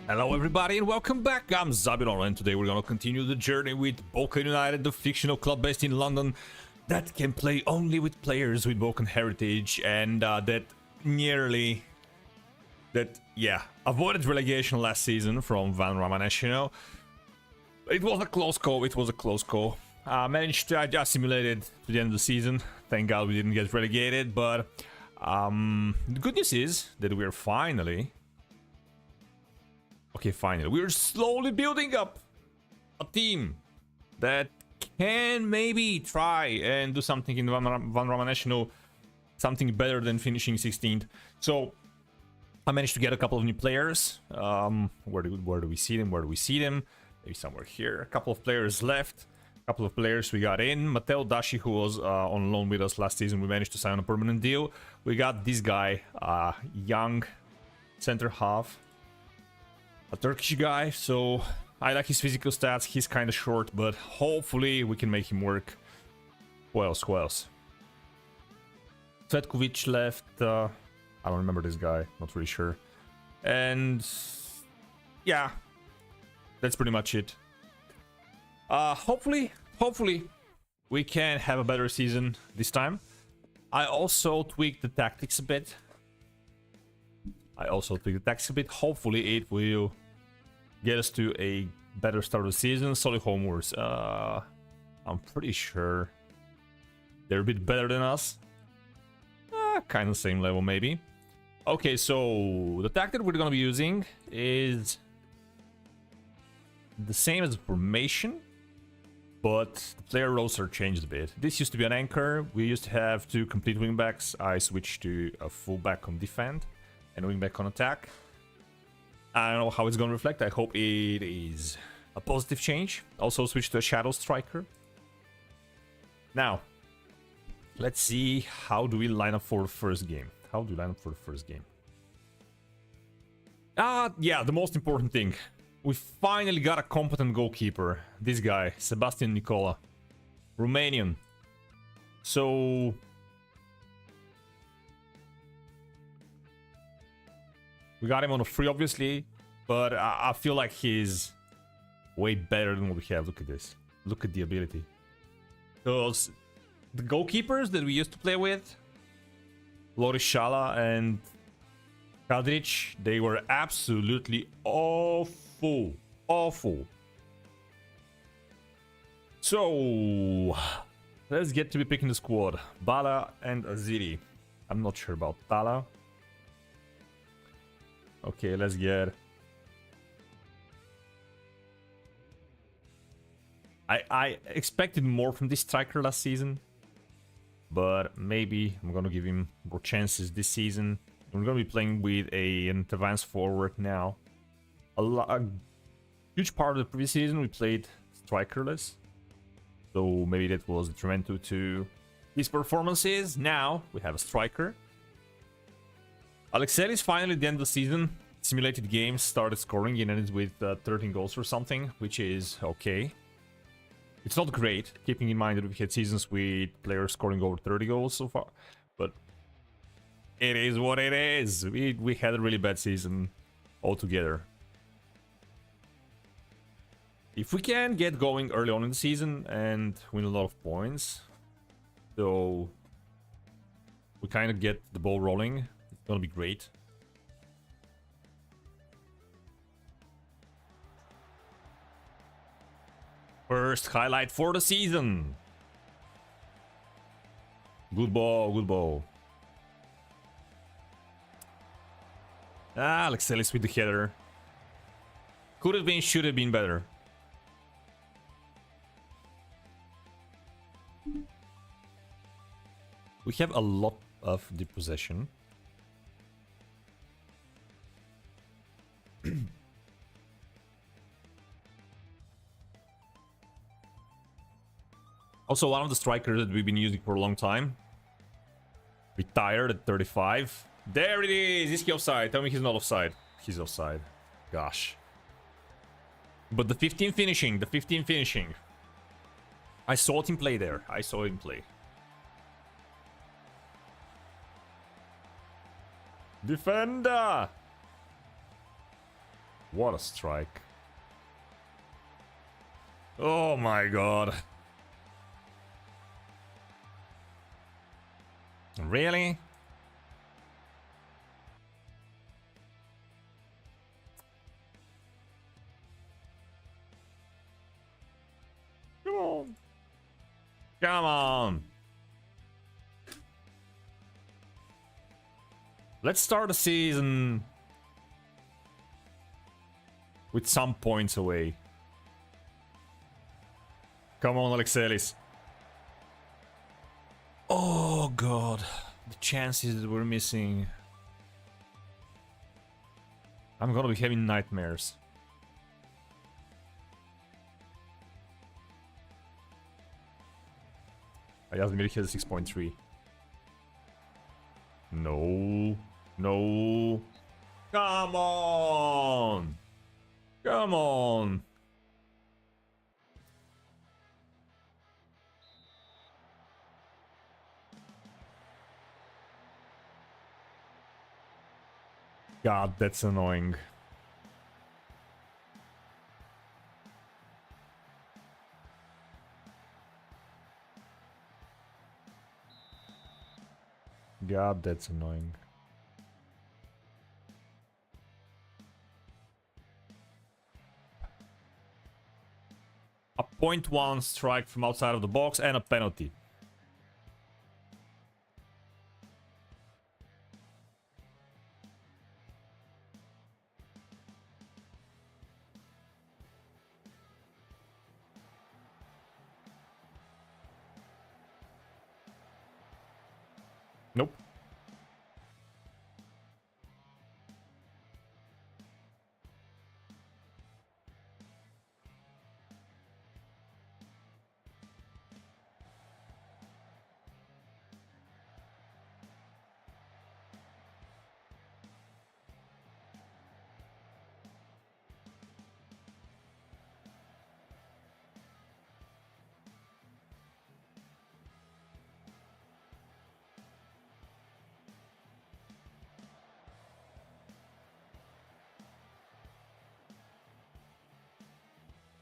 Hello everybody and welcome back, I'm Zabiron and today we're gonna continue the journey with Balkan United, the fictional club based in London that can play only with players with Balkan heritage and avoided relegation last season from Vanarama National. It was a close call, managed to adjust simulated to the end of the season. Thank God we didn't get relegated, but the good news is that we're finally we're slowly building up a team that can maybe try and do something in Vanarama National, something better than finishing 16th. So I managed to get a couple of new players. Where do we see them? Maybe somewhere here. A couple of players left. A couple of players we got in. Mateo Dashi, who was on loan with us last season, we managed to sign a permanent deal. We got this guy, young center half. A Turkish guy, so I like his physical stats. He's kind of short, but hopefully we can make him work. Who else? Svetkovic left. I don't remember this guy. Not really sure. And yeah, that's pretty much it. Hopefully we can have a better season this time. I also tweaked the tactics a bit. Hopefully it will get us to a better start of the season. Solid homers. I'm pretty sure they're a bit better than us. Kind of same level maybe. Okay, so the tactic we're gonna be using is the same as the formation, but the player roles are changed a bit. This used to be an anchor. We used to have two complete wingbacks. I switched to a fullback on defend and wingback on attack. I don't know how it's going to reflect. I hope it is a positive change. Also switch to a shadow striker. Now, let's see how do we line up for the first game. Yeah, the most important thing. We finally got a competent goalkeeper. This guy, Sebastian Nicola. Romanian. So we got him on a free, obviously, but I feel like he's way better than what we have. Look at this. Look at the ability. Because the goalkeepers that we used to play with, Loris Shala and Kadric, they were absolutely awful. So, let's get to be picking the squad. Bala and Aziri. I'm not sure about Tala. Okay, let's get... I expected more from this striker last season, but maybe I'm gonna give him more chances this season. We're gonna be playing with an advanced forward now. A huge part of the previous season we played strikerless, so maybe that was detrimental to his performances. Now we have a striker. Alexelis finally at the end of the season, simulated games, started scoring. He ended with 13 goals or something, which is okay. It's not great, keeping in mind that we've had seasons with players scoring over 30 goals so far. But it is what it is. We had a really bad season altogether. If we can get going early on in the season and win a lot of points, so we kind of get the ball rolling, gonna be great. First highlight for the season. Good ball. Alex Ellis with the header. Could have been, should have been better. We have a lot of the possession. Also, one of the strikers that we've been using for a long time retired at 35. There it is! Is he offside? Tell me he's not offside. He's offside. Gosh. But the 15 finishing. I saw him play there. Defender! What a strike. Oh my god. Really? Come on. Come on. Let's start the season with some points away. Come on, Alexelis. Oh god. The chances that we're missing. I'm gonna be having nightmares. I just made it here 6.3. No. No. Come on. Come on. God, that's annoying. God, that's annoying. A 0.1 strike from outside of the box and a penalty. Nope.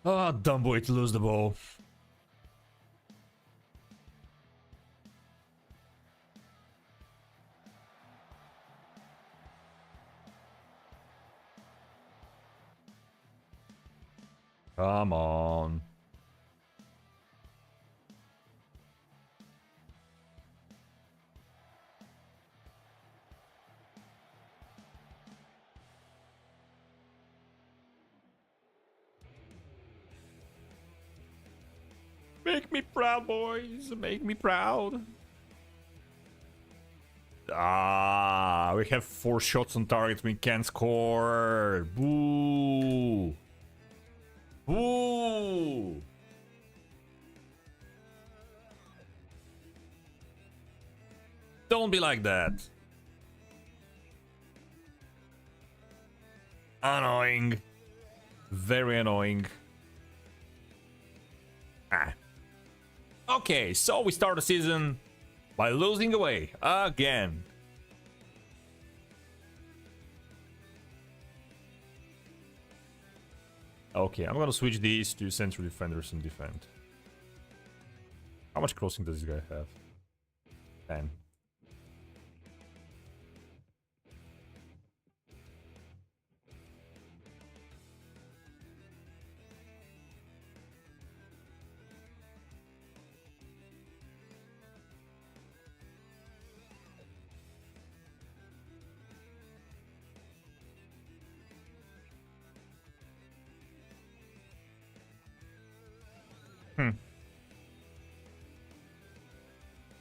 Ah, dumb way to lose the ball. Come on. Make me proud, boys. Make me proud. Ah, we have 4 shots on target. We can't score. Boo. Boo. Don't be like that. Annoying. Very annoying. Ah. Okay, so we start the season by losing away again. Okay, I'm gonna switch these to central defenders and defend. How much crossing does this guy have? 10.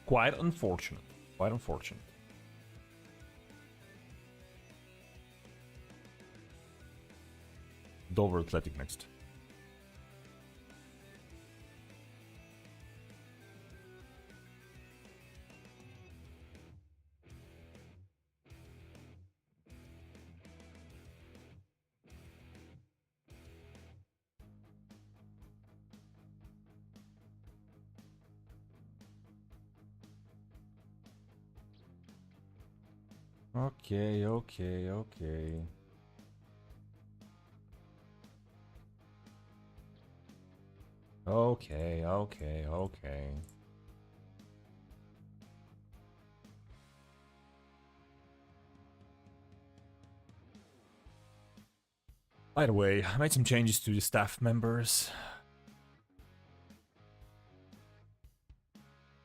Quite unfortunate. Quite unfortunate. Dover Athletic next. Okay, okay, okay. Okay, okay, okay. By the way, I made some changes to the staff members.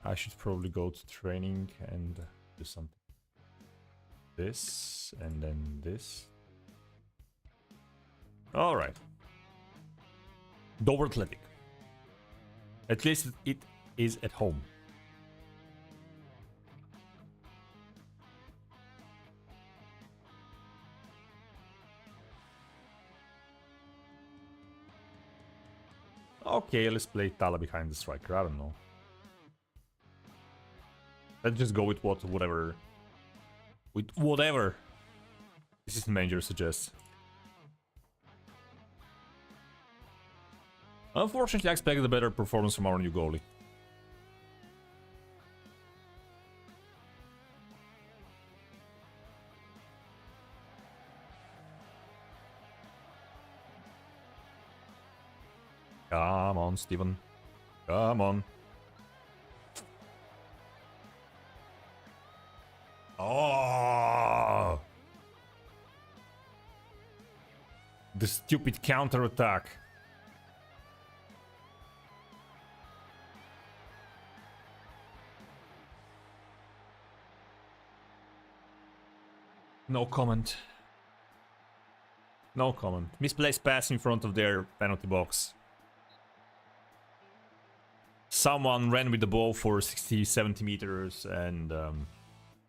I should probably go to training and do something. This, and then this. Alright. Dover Athletic. At least it is at home. Okay, let's play Tala behind the striker. I don't know. Let's just go with whatever. With whatever this manager suggests. Unfortunately, I expected a better performance from our new goalie. Come on, Steven. Come on. Oh! The stupid counter-attack. No comment. No comment. Misplaced pass in front of their penalty box. Someone ran with the ball for 60, 70 meters and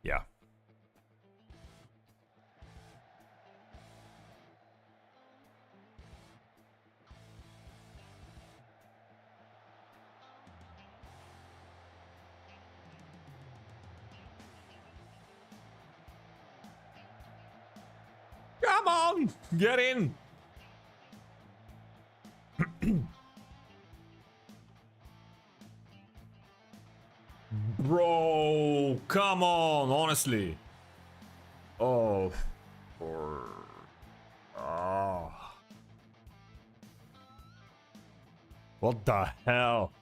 yeah. Come on! Get in! Bro, come on, honestly. Oh, for... Oh. What the hell?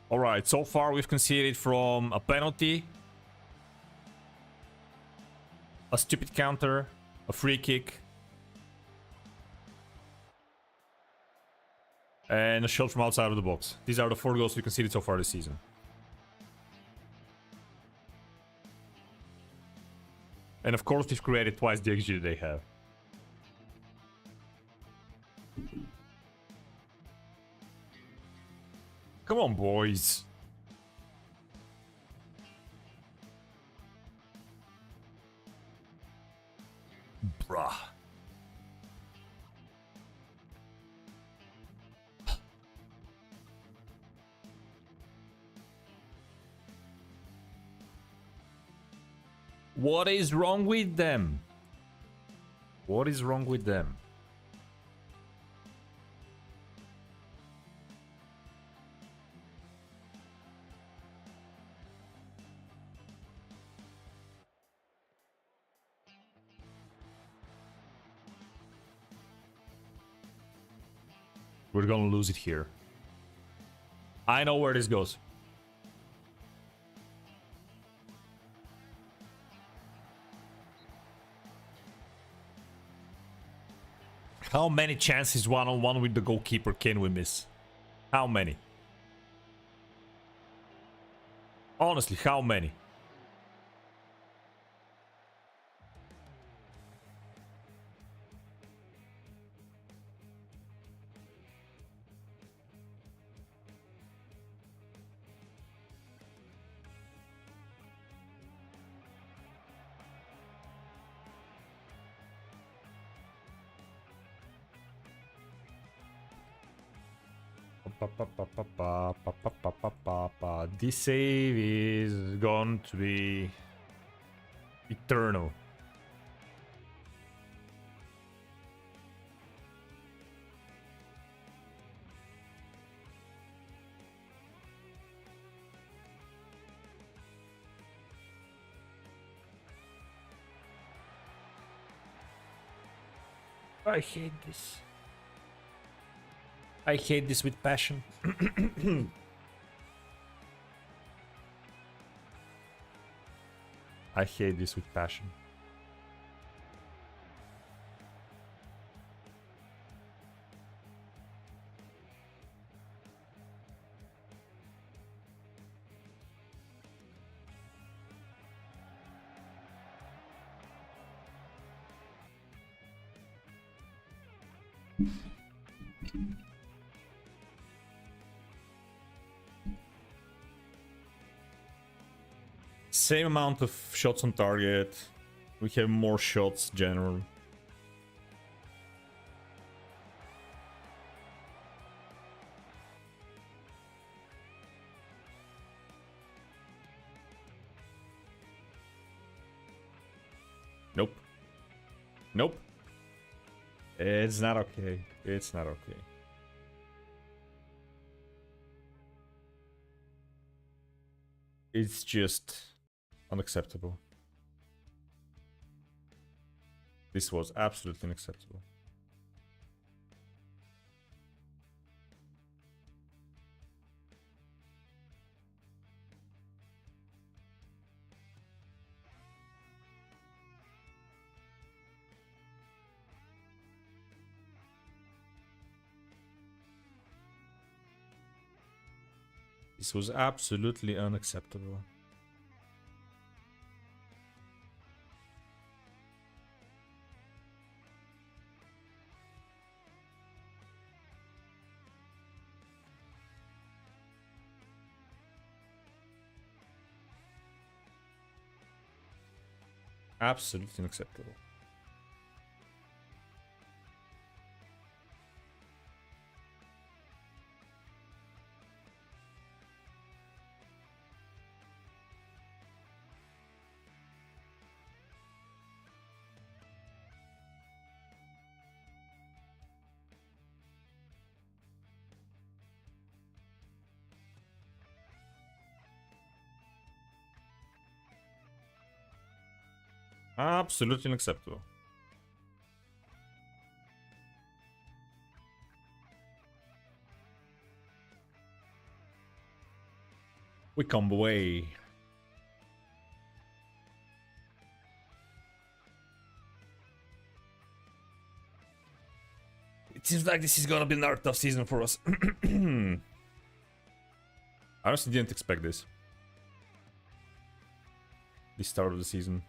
Alright, so far we've conceded from a penalty, a stupid counter, a free kick, and a shot from outside of the box. These are the 4 goals we conceded so far this season. And of course we've created twice the XG they have. Come on, boys. Bruh. What is wrong with them? What is wrong with them? We're gonna lose it here. I know where this goes. How many chances one-on-one with the goalkeeper can we miss? How many? Honestly, how many? This save is going to be eternal. I hate this. I hate this with passion. I hate this with passion. Same amount of shots on target. We have more shots generally. Nope. Nope. It's not okay. It's not okay. It's just unacceptable. This was absolutely unacceptable. This was absolutely unacceptable. Absolutely unacceptable. Absolutely unacceptable. We come away. It seems like this is gonna be another tough season for us. I honestly didn't expect this. The start of the season.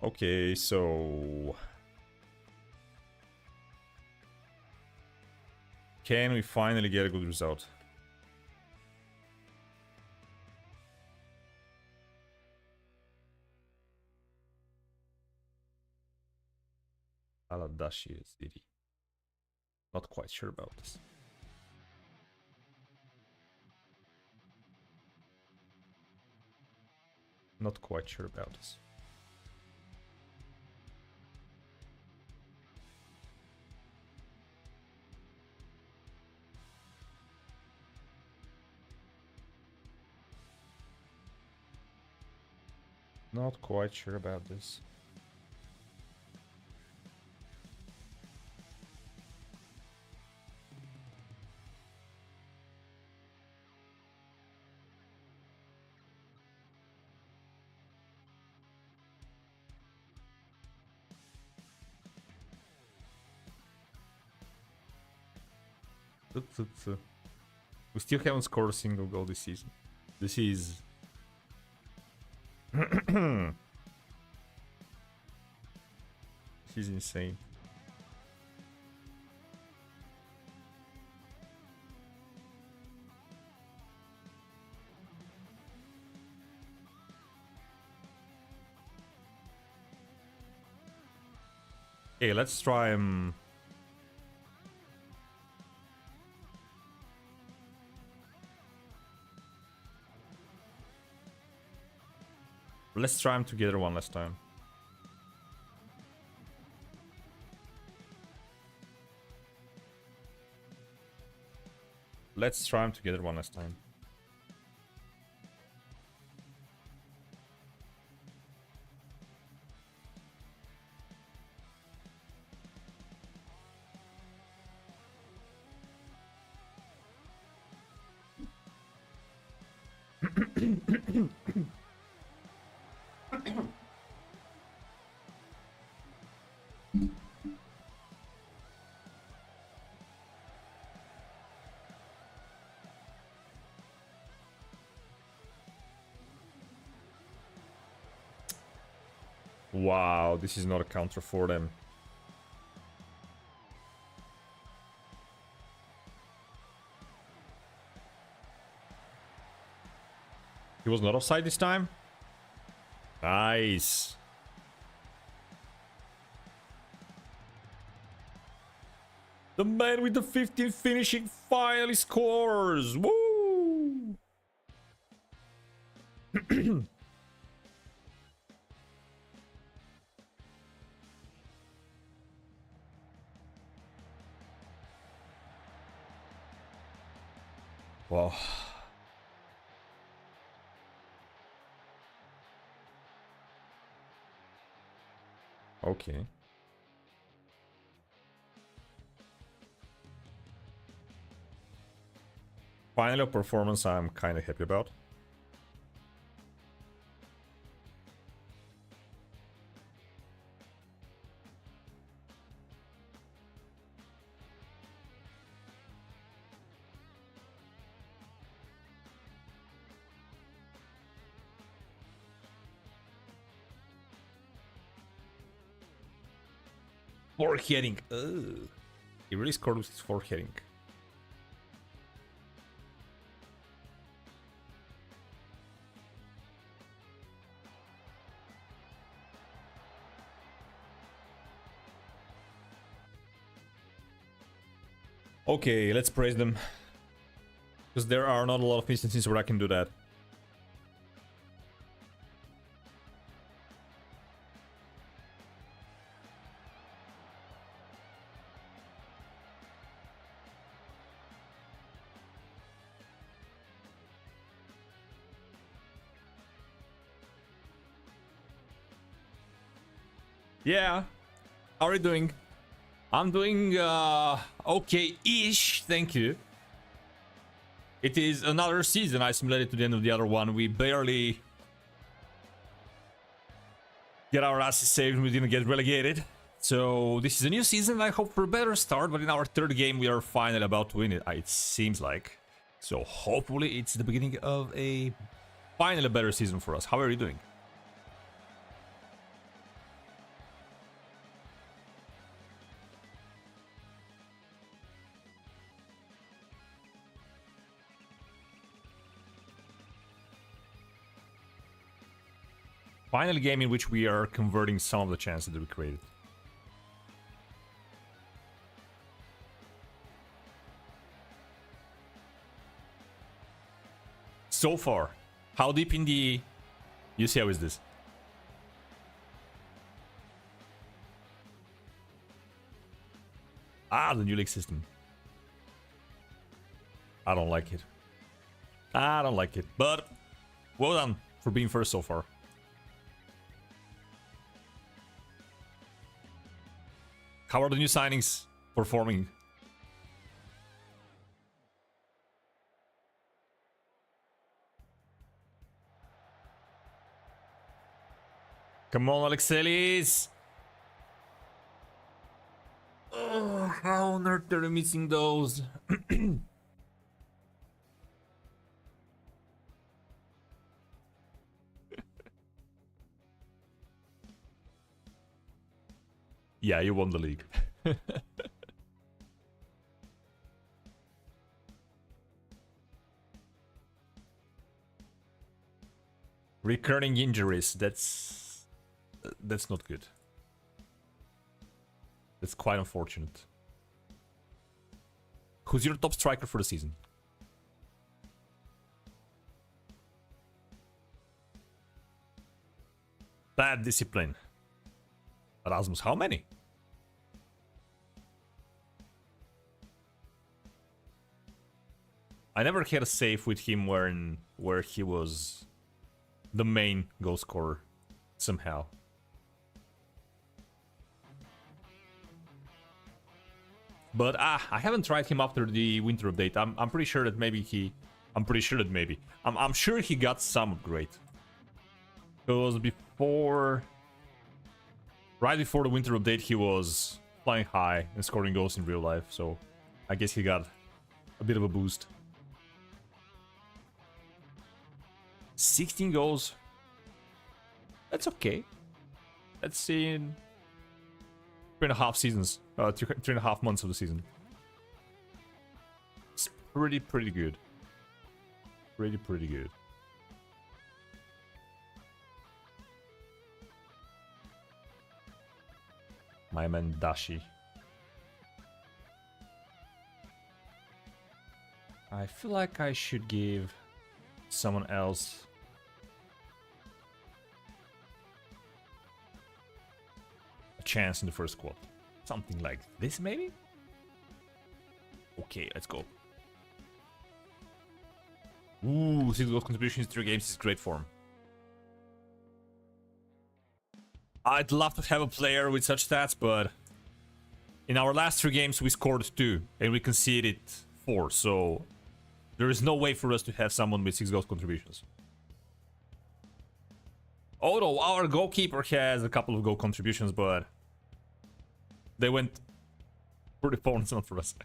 Okay, so can we finally get a good result? Aladashi City. Not quite sure about this. Not quite sure about this. Not quite sure about this. We still haven't scored a single goal this season. This is... this is insane. Okay, let's try let's try them together one last time. let's try them together one last time. Wow, this is not a counter for them. He was not offside this time. Nice. The man with the 15 finishing finally scores. Woo! Wow. Okay. Finally, a performance I'm kind of happy about. Foreheading. Ugh. He really scored with his foreheading. Okay, let's praise them. Because there are not a lot of instances where I can do that. Yeah. How are you doing? I'm doing okay-ish, thank you. It is another season I simulated to the end of the other one. We barely get our asses saved and we didn't get relegated. So this is a new season. I hope for a better start, but in our third game we are finally about to win it. It seems like. So hopefully it's the beginning of a finally better season for us. How are you doing? Final game in which we are converting some of the chances that we created. So far, how deep in the UCL is this? Ah, the new league system. I don't like it. I don't like it, but well done for being first so far. How are the new signings performing? Come on, Alexelis! Oh, how on earth are you missing those? Yeah, you won the league. Recurring injuries, that's not good. That's quite unfortunate. Who's your top striker for the season? Bad discipline. Erasmus, how many? . I never had a save with him where he was the main goal scorer somehow. But I haven't tried him after the winter update. I'm pretty sure that maybe he... I'm sure he got some upgrade. Because before... Right before the winter update, he was flying high and scoring goals in real life. So I guess he got a bit of a boost. 16 goals. That's okay. That's in 3.5 seasons. 3.5 months of the season. It's pretty good. Pretty good. My man Dashi. I feel like I should give someone else a chance in the first squad. Something like this, maybe? Okay, let's go. Ooh, 6 goal contributions, 3 games is great form. I'd love to have a player with such stats, but in our last 3 games we scored 2 and we conceded 4, so there is no way for us to have someone with 6 goal contributions. Although our goalkeeper has a couple of goal contributions, but they went pretty far, it's not for us.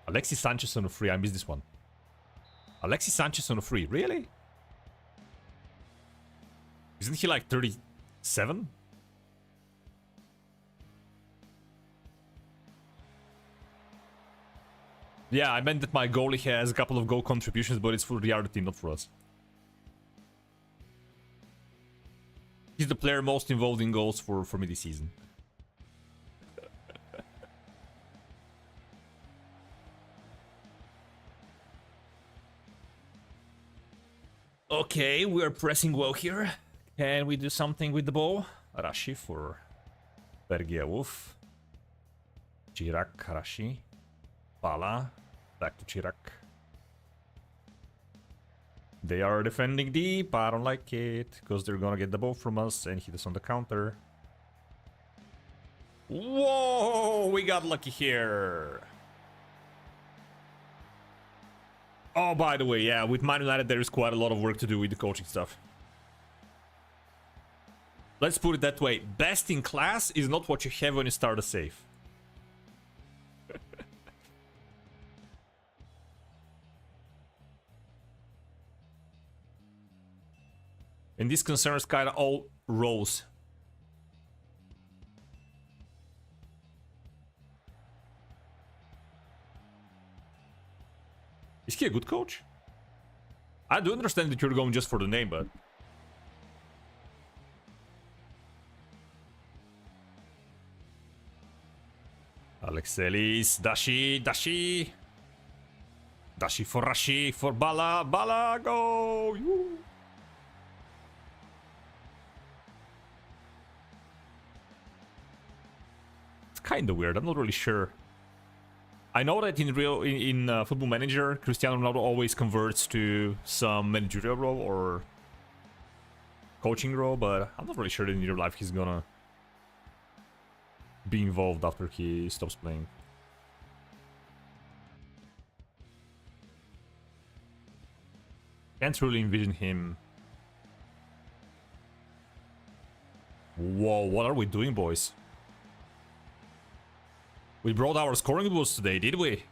Alexis Sanchez on a free, I missed this one. Alexis Sanchez on a free, really? Isn't he like 37? Yeah, I meant that my goalie has a couple of goal contributions, but it's for the other team, not for us. He's the player most involved in goals for me this season. Okay, we are pressing well here. Can we do something with the ball? Arashi for Bergia Wolf. Chirac, Arashi. Bala. Back to Chirac. They are defending deep. I don't like it. Because they're gonna get the ball from us and hit us on the counter. Whoa! We got lucky here. Oh, by the way, yeah, with Man United there is quite a lot of work to do with the coaching stuff. Let's put it that way. Best in class is not what you have when you start a save. And this concerns kind of all roles. Is he a good coach? I do understand that you're going just for the name, but... Alexelis, Dashi, Dashi. Dashi for Rashi, for Bala, Bala, go! Woo. It's kind of weird, I'm not really sure. I know that in Football Manager, Cristiano Ronaldo always converts to some managerial role or coaching role, but I'm not really sure that in real life he's gonna be involved after he stops playing. Can't really envision him. Whoa, what are we doing, boys? We brought our scoring boost today, did we?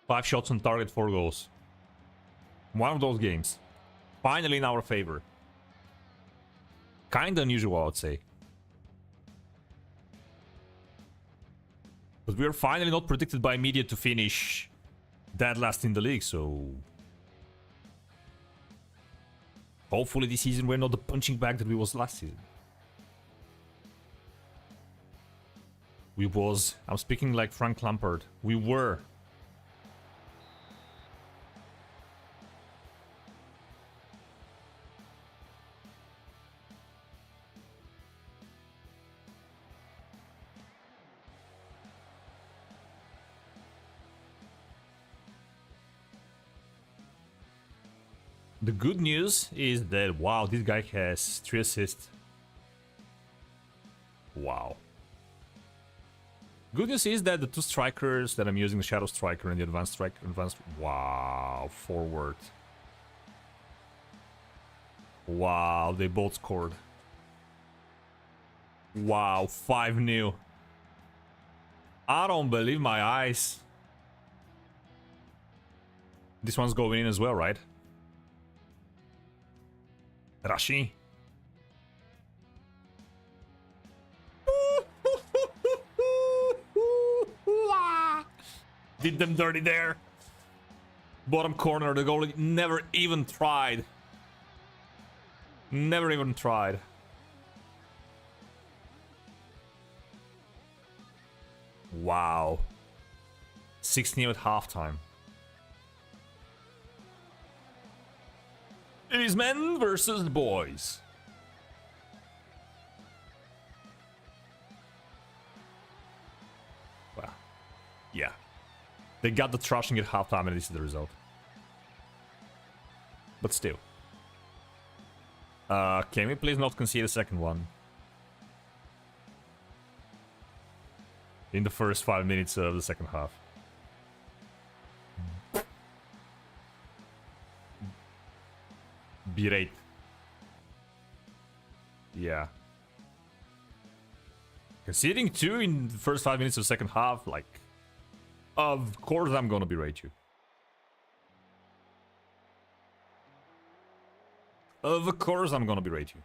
Five shots on target, 4 goals. One of those games. Finally in our favor. Kinda unusual, I would say. But we are finally not predicted by media to finish dead last in the league, so... Hopefully this season we're not the punching bag that we was last season. We was... I'm speaking like Frank Lampard. We were. The good news is that, wow, this guy has 3 assists. Wow. Good news is that the 2 strikers that I'm using, the Shadow Striker and the Advanced Striker, wow, forward. Wow, they both scored. Wow, 5-0. I don't believe my eyes. This one's going in as well, right? Rashi. Did them dirty there. Bottom corner, the goalie never even tried. Never even tried. Wow. 6-0 at halftime. It is men versus boys. Wow. Yeah. They got the thrashing at halftime and this is the result. But still. Can we please not concede a second one? In the first 5 minutes of the second half. Berate. Yeah. Conceding 2 in the first 5 minutes of the second half, like... Of course I'm gonna berate you. Of course I'm gonna berate you.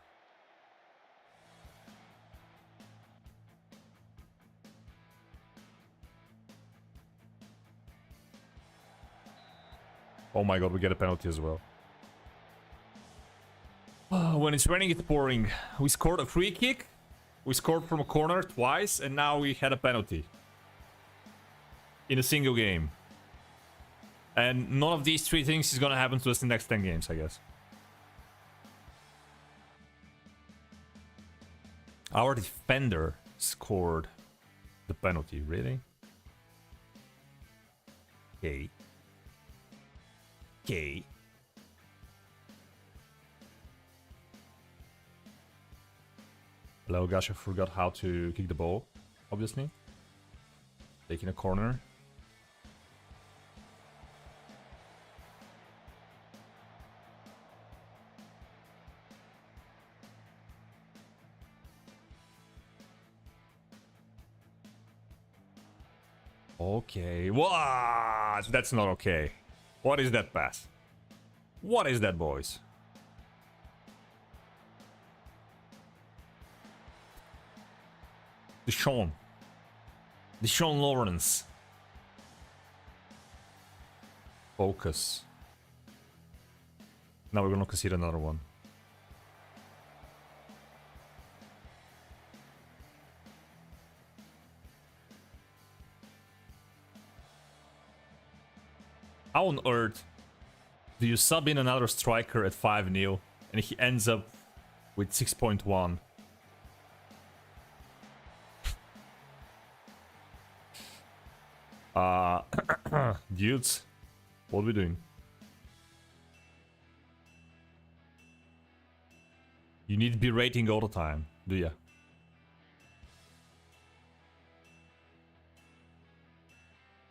Oh my god, we get a penalty as well. When it's raining, it's pouring. We scored a free kick, we scored from a corner twice, and now we had a penalty. In a single game. And none of these 3 things is gonna happen to us in the next 10 games, I guess. Our defender scored the penalty, really? Okay. Okay. Hello, gosh, I forgot how to kick the ball, obviously. Taking a corner. Okay, what? That's not okay. What is that pass? What is that, boys? Deshaun Lawrence. Focus. Now we're gonna concede another one. How on earth do you sub in another striker at 5-0 and he ends up with 6.1? Dudes, what are we doing? You need to be rating all the time, do ya?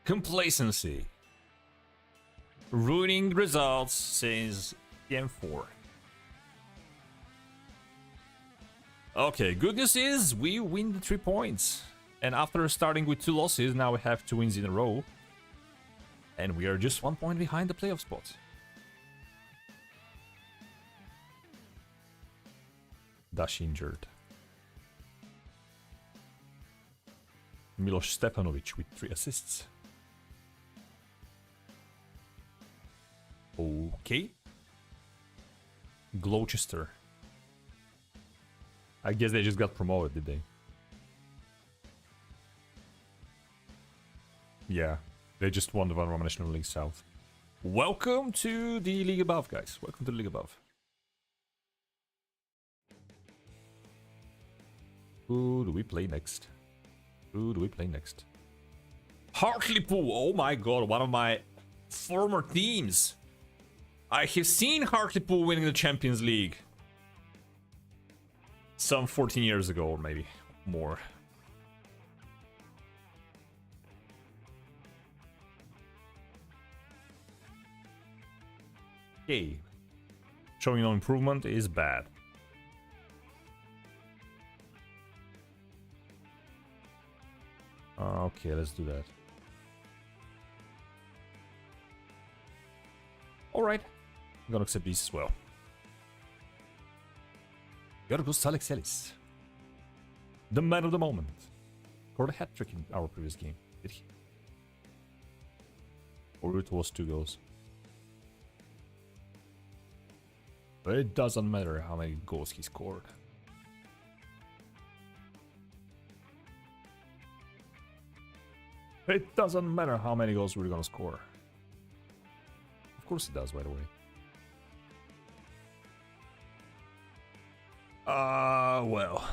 Complacency. Ruining results since game 4. Okay, good news is we win the 3 points. And after starting with 2 losses, now we have 2 wins in a row. And we are just 1 point behind the playoff spot. Dash injured. Miloš Stefanovic with 3 assists. Okay. Gloucester. I guess they just got promoted, did they? Yeah, they just won the Vanarama National League South. Welcome to the League Above, guys. Welcome to the League Above. Who do we play next? Who do we play next? Hartlepool! Oh my god, one of my former teams. I have seen Hartlepool winning the Champions League some 14 years ago, or maybe more. Okay. Showing no improvement is bad. Okay, let's do that. Alright. I'm gonna accept these as well. Yorgos Alexelis. The man of the moment. Scored a hat-trick in our previous game. Did he? Or it was 2 goals. But it doesn't matter how many goals he scored. It doesn't matter how many goals we're gonna score. Of course it does, by the way. Well.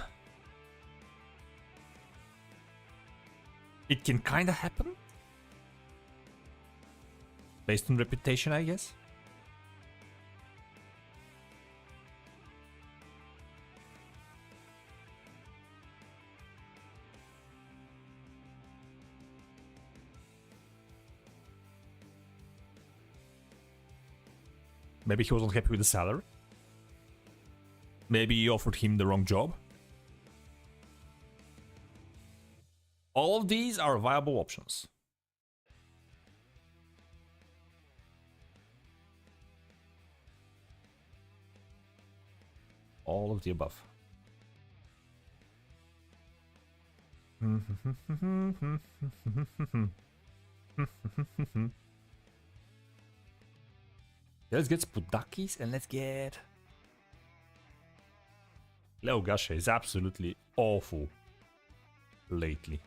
It can kinda happen. Based on reputation, I guess. Maybe he wasn't happy with the salary. Maybe you offered him the wrong job. All of these are viable options. All of the above. Let's get Spudakis and let's get... Leo Gasha is absolutely awful lately.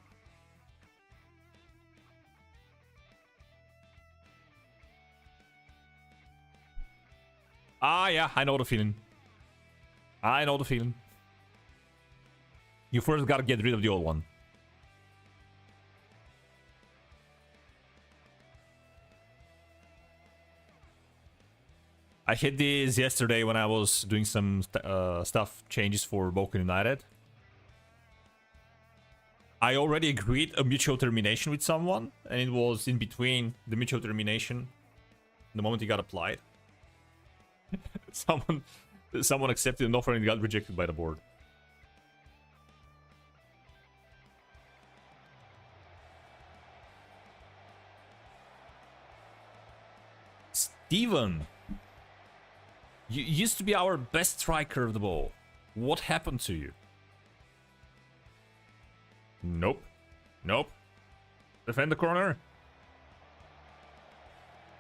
Ah, yeah, I know the feeling. I know the feeling. You first gotta get rid of the old one. I hit this yesterday when I was doing some stuff changes for Balkan United. I already agreed a mutual termination with someone, and it was in between the mutual termination, the moment it got applied. someone accepted an offer and it got rejected by the board. Steven! You used to be our best striker of the ball. What happened to you? Nope. Nope. Defend the corner.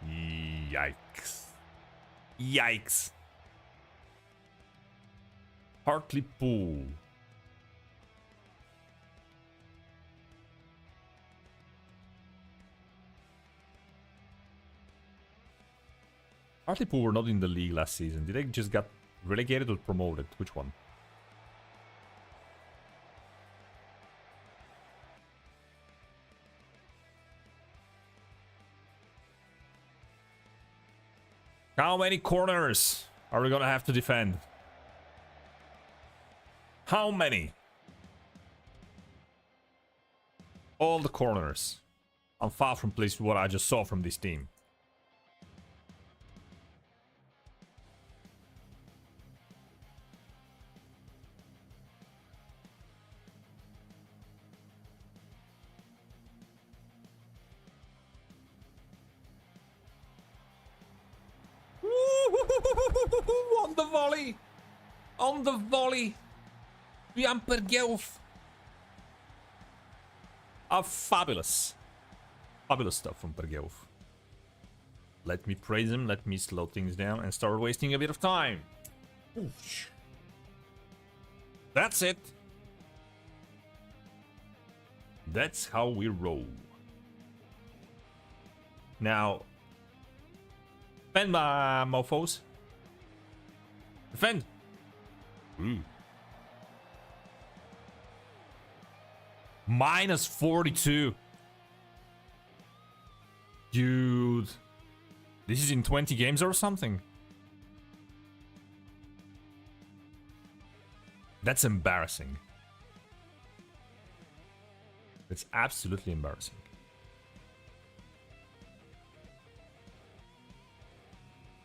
Yikes. Yikes. Hartlepool. Hartlepool were not in the league last season. Did they just got relegated or promoted? Which one? How many corners are we gonna have to defend? How many? All the corners. I'm far from pleased with what I just saw from this team. On the volley! On the volley! Jan Pergelf! Fabulous. Fabulous stuff from Pergelf. Let me praise him, let me slow things down and start wasting a bit of time. Oof. That's it. That's how we roll. Now, defend my mofos. Defend. Ooh. Minus 42. Dude. This is in 20 games or something. That's embarrassing. It's absolutely embarrassing.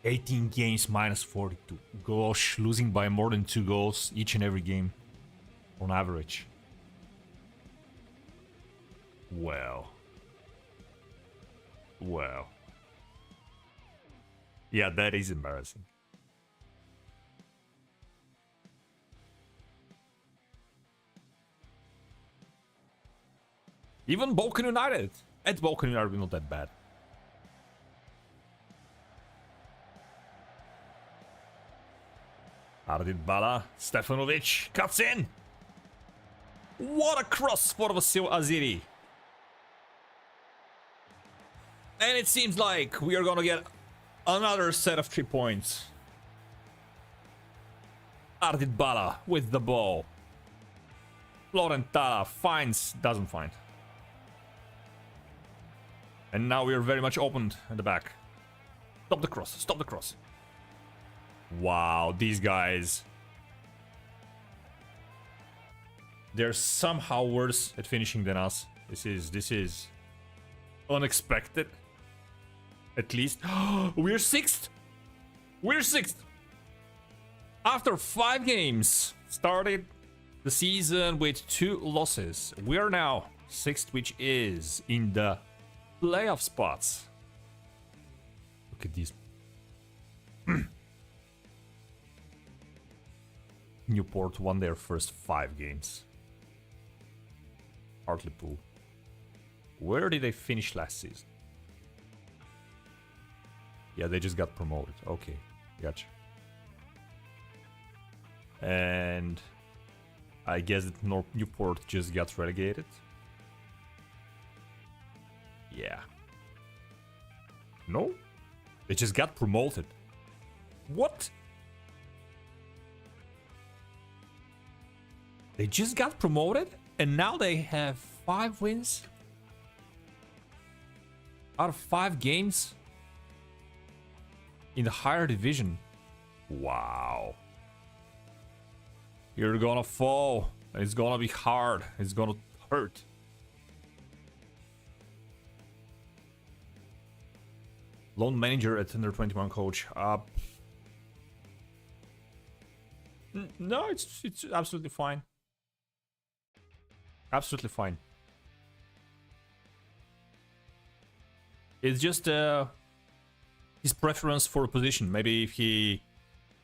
"18 games minus 42. Gosh, losing by more than 2 goals each and every game. On average. Well. Well. Yeah, that is embarrassing. Even Balkan United. At Balkan United, we're not that bad. Ardit Bala, Stefanovic cuts in. What a cross for Vasil Aziri. And it seems like we are gonna get another set of 3 points. Ardit Bala with the ball. Florentala finds, doesn't find. And now we are very much opened at the back. Stop the cross, stop the cross. Wow, these guys. They're somehow worse at finishing than us. This is unexpected. At least. We're 6th! We're 6th! After 5 games, started the season with 2 losses. We are now 6th, which is in the playoff spots. Look at these. Newport won their first 5 games. Hartlepool. Where did they finish last season? Yeah, they just got promoted. Okay, gotcha. And I guess that Newport just got relegated. Yeah. No? They just got promoted. What? They just got promoted and now they have 5 wins out of 5 games in the higher division. Wow. You're gonna fall. It's gonna be hard. It's gonna hurt. Lone manager at under 21 coach. No, it's absolutely fine. Absolutely fine. It's just his preference for a position. Maybe if he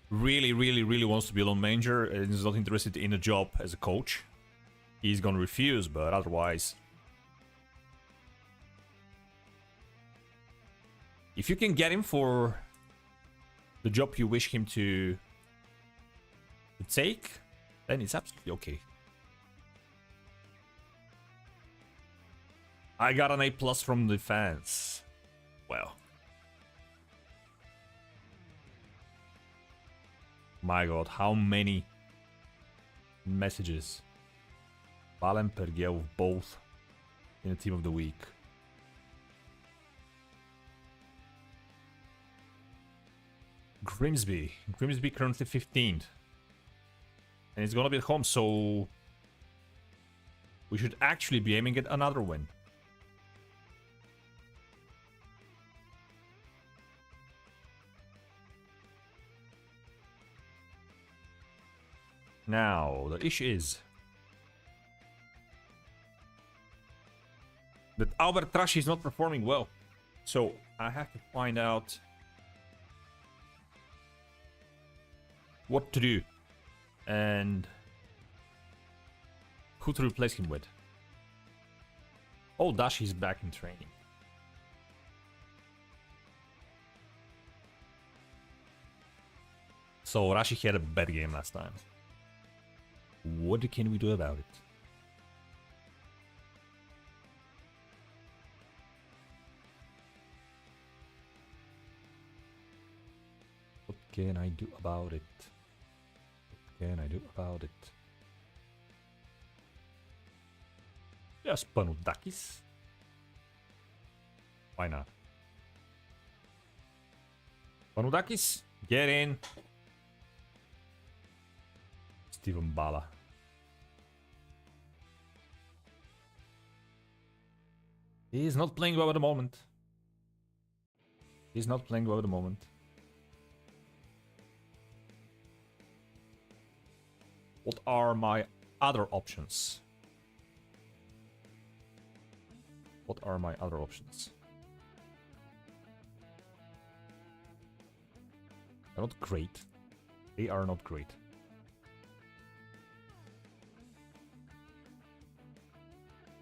really wants to be a lone manager and is not interested in a job as a coach, he's gonna refuse, but otherwise, if you can get him for the job you wish him to take, then it's absolutely okay. I got an A+ from the fans. Well. My god, how many messages Balen Pergiev both in the team of the week. Grimsby currently 15th. And it's gonna be at home, so we should actually be aiming at another win. Now, the issue is that Albert Trash is not performing well. So I have to find out what to do and who to replace him with. Oh, Dashi is back in training. So Rashi had a bad game last time. What can we do about it? What can I do about it? What can I do about it? Yes, Panoudakis. Why not? Panudakis, get in. Steven Bala. He's not playing well at the moment. He's not playing well at the moment. What are my other options? What are my other options? They're not great. They are not great.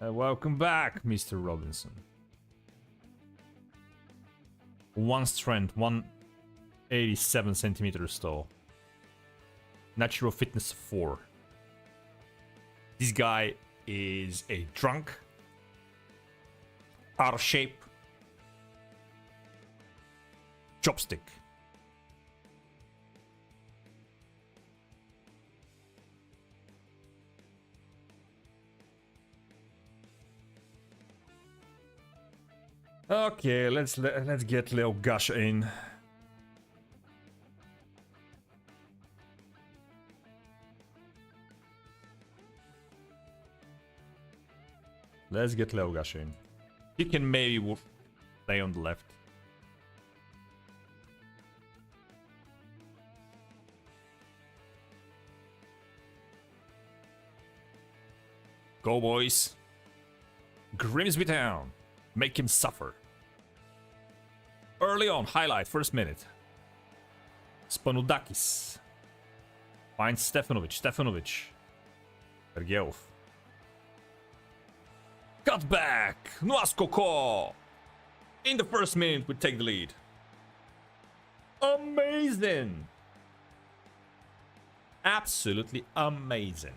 Welcome back, Mr. Robinson. 1 strength, 187 centimeters tall. Natural fitness 4. This guy is a drunk. Out of shape. Chopstick. Okay, let's get Leo Gasha in. Let's get Leo Gasha in. He can maybe play on the left. Go, boys. Grimsby Town. Make him suffer. Early on, highlight, first minute. Spanudakis. Finds Stefanovic. Sergeyev. Cut back! Nuaskoko! In the first minute, we take the lead. Amazing! Absolutely amazing.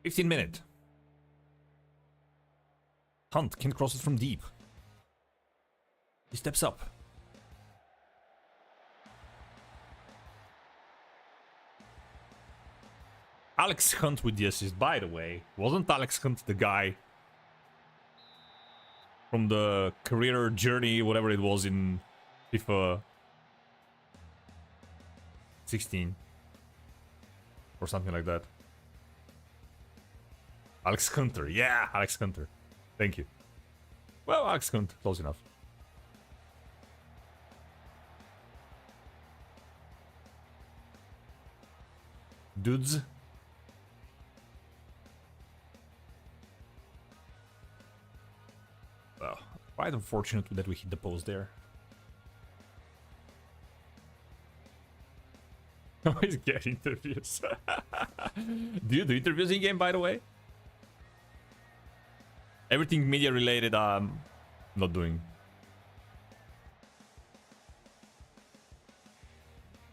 $15 minutes. Hunt can cross it from deep. He steps up. Alex Hunt with the assist, by the way. Wasn't Alex Hunt the guy from the career journey, whatever it was in FIFA 16? Or something like that. Alex Hunter, yeah, Alex Hunter. Thank you. Well, Alex Hunter, close enough. Dudes. Well, quite unfortunate that we hit the post there. Always get interviews. Do you do interviews in game, by the way? Everything media related, not doing.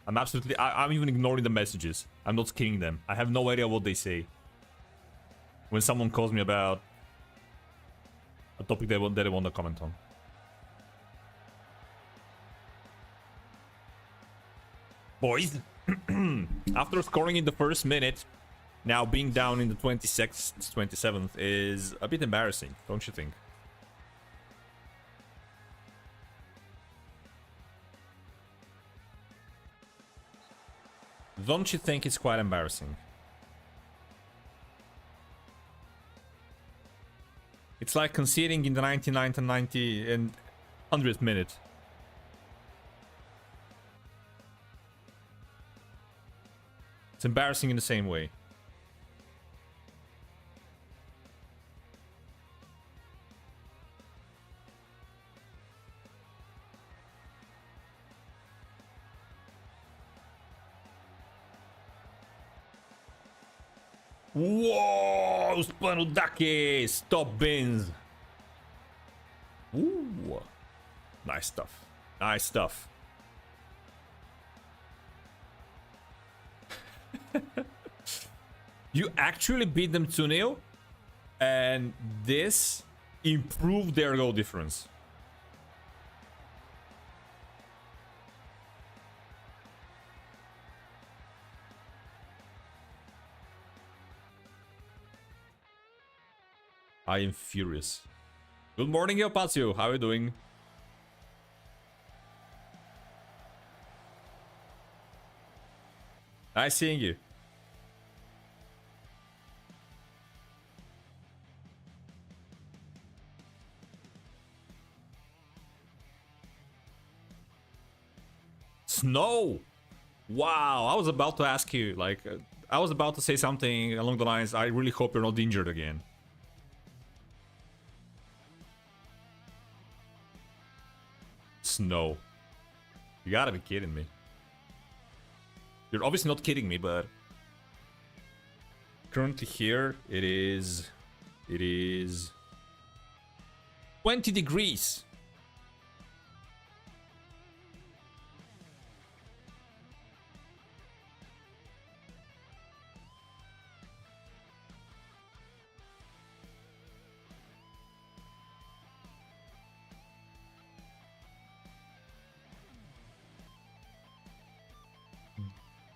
I'm even ignoring the messages. I'm not skinning them. I have no idea what they say. When someone calls me about a topic they want to comment on. Boys, after scoring in the first minute, now being down in the 26th, 27th is a bit embarrassing, don't you think? Don't you think it's quite embarrassing? It's like conceding in the 99th and 90 and 100th minute. It's embarrassing in the same way. Whoa! Spanudakis! Top bins! Ooh! Nice stuff. Nice stuff. You actually beat them 2-0, and this improved their goal difference. I am furious. Good morning, Yopazio. How are you doing? Nice seeing you. Snow! Wow, I was about to ask you, like, I was about to say something along the lines, I really hope you're not injured again. Snow. You gotta be kidding me. You're obviously not kidding me, but... Currently here, it is 20 degrees.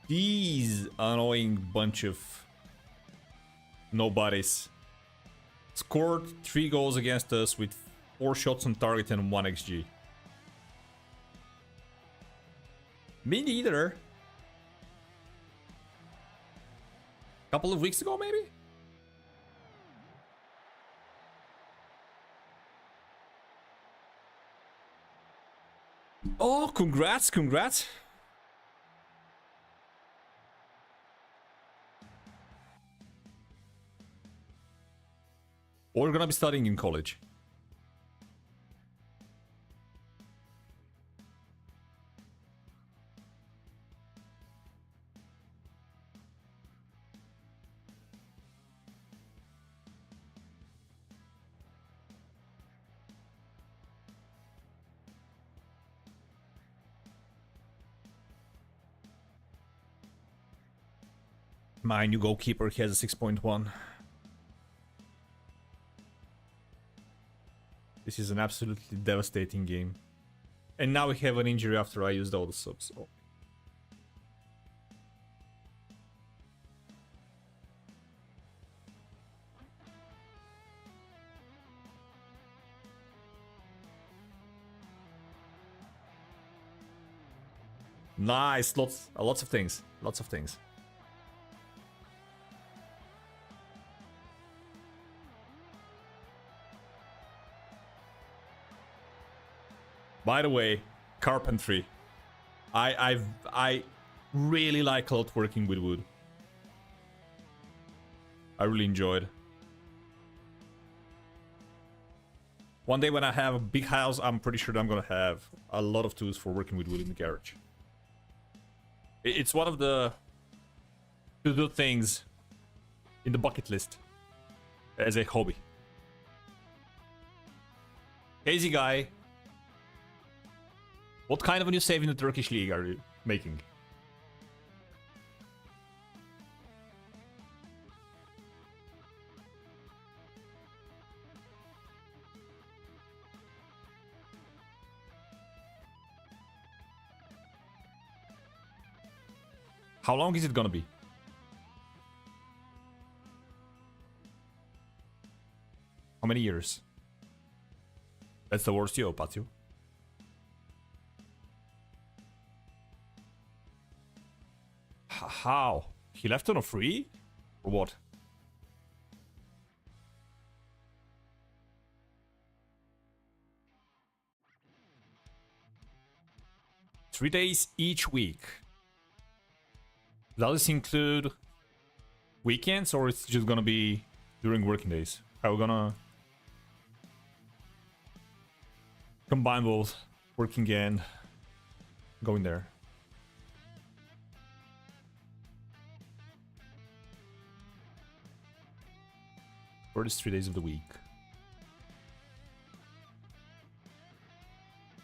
These annoying bunch of nobodies scored 3 goals against us with 4 shots on target and 1 XG. Me neither. Couple of weeks ago, maybe? Oh, congrats, congrats. Or you're gonna be studying in college. My new goalkeeper, he has a 6.1. This is an absolutely devastating game. And now we have an injury after I used all the subs. So. Nice, lots of things. Lots of things. By the way, carpentry. I really like a lot working with wood. I really enjoyed. One day when I have a big house, I'm pretty sure that I'm gonna have a lot of tools for working with wood in the garage. It's one of the to-do things in the bucket list as a hobby. Hazy guy. What kind of a new save in the Turkish league are you making? How long is it gonna be? How many years? That's the worst, yo, Patio. How? He left on a free? Or what? Three days each week. Does this include weekends or it's just gonna be during working days? How are we gonna combine both working and going there? Or is 3 days of the week?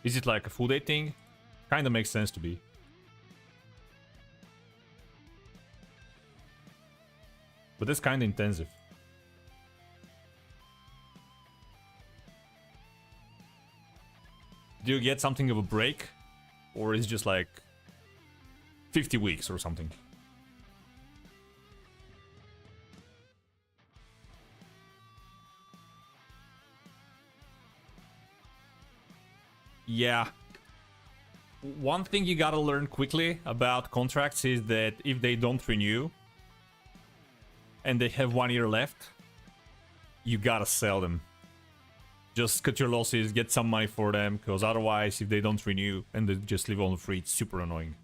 Is it like a full day thing? Kinda makes sense to be. But that's kinda intensive. Do you get something of a break? Or is it just like 50 weeks or something? Yeah. One thing you gotta learn quickly about contracts is that if they don't renew and they have 1 year left, you gotta sell them. Just cut your losses, get some money for them, because otherwise, if they don't renew and they just live on free, it's super annoying.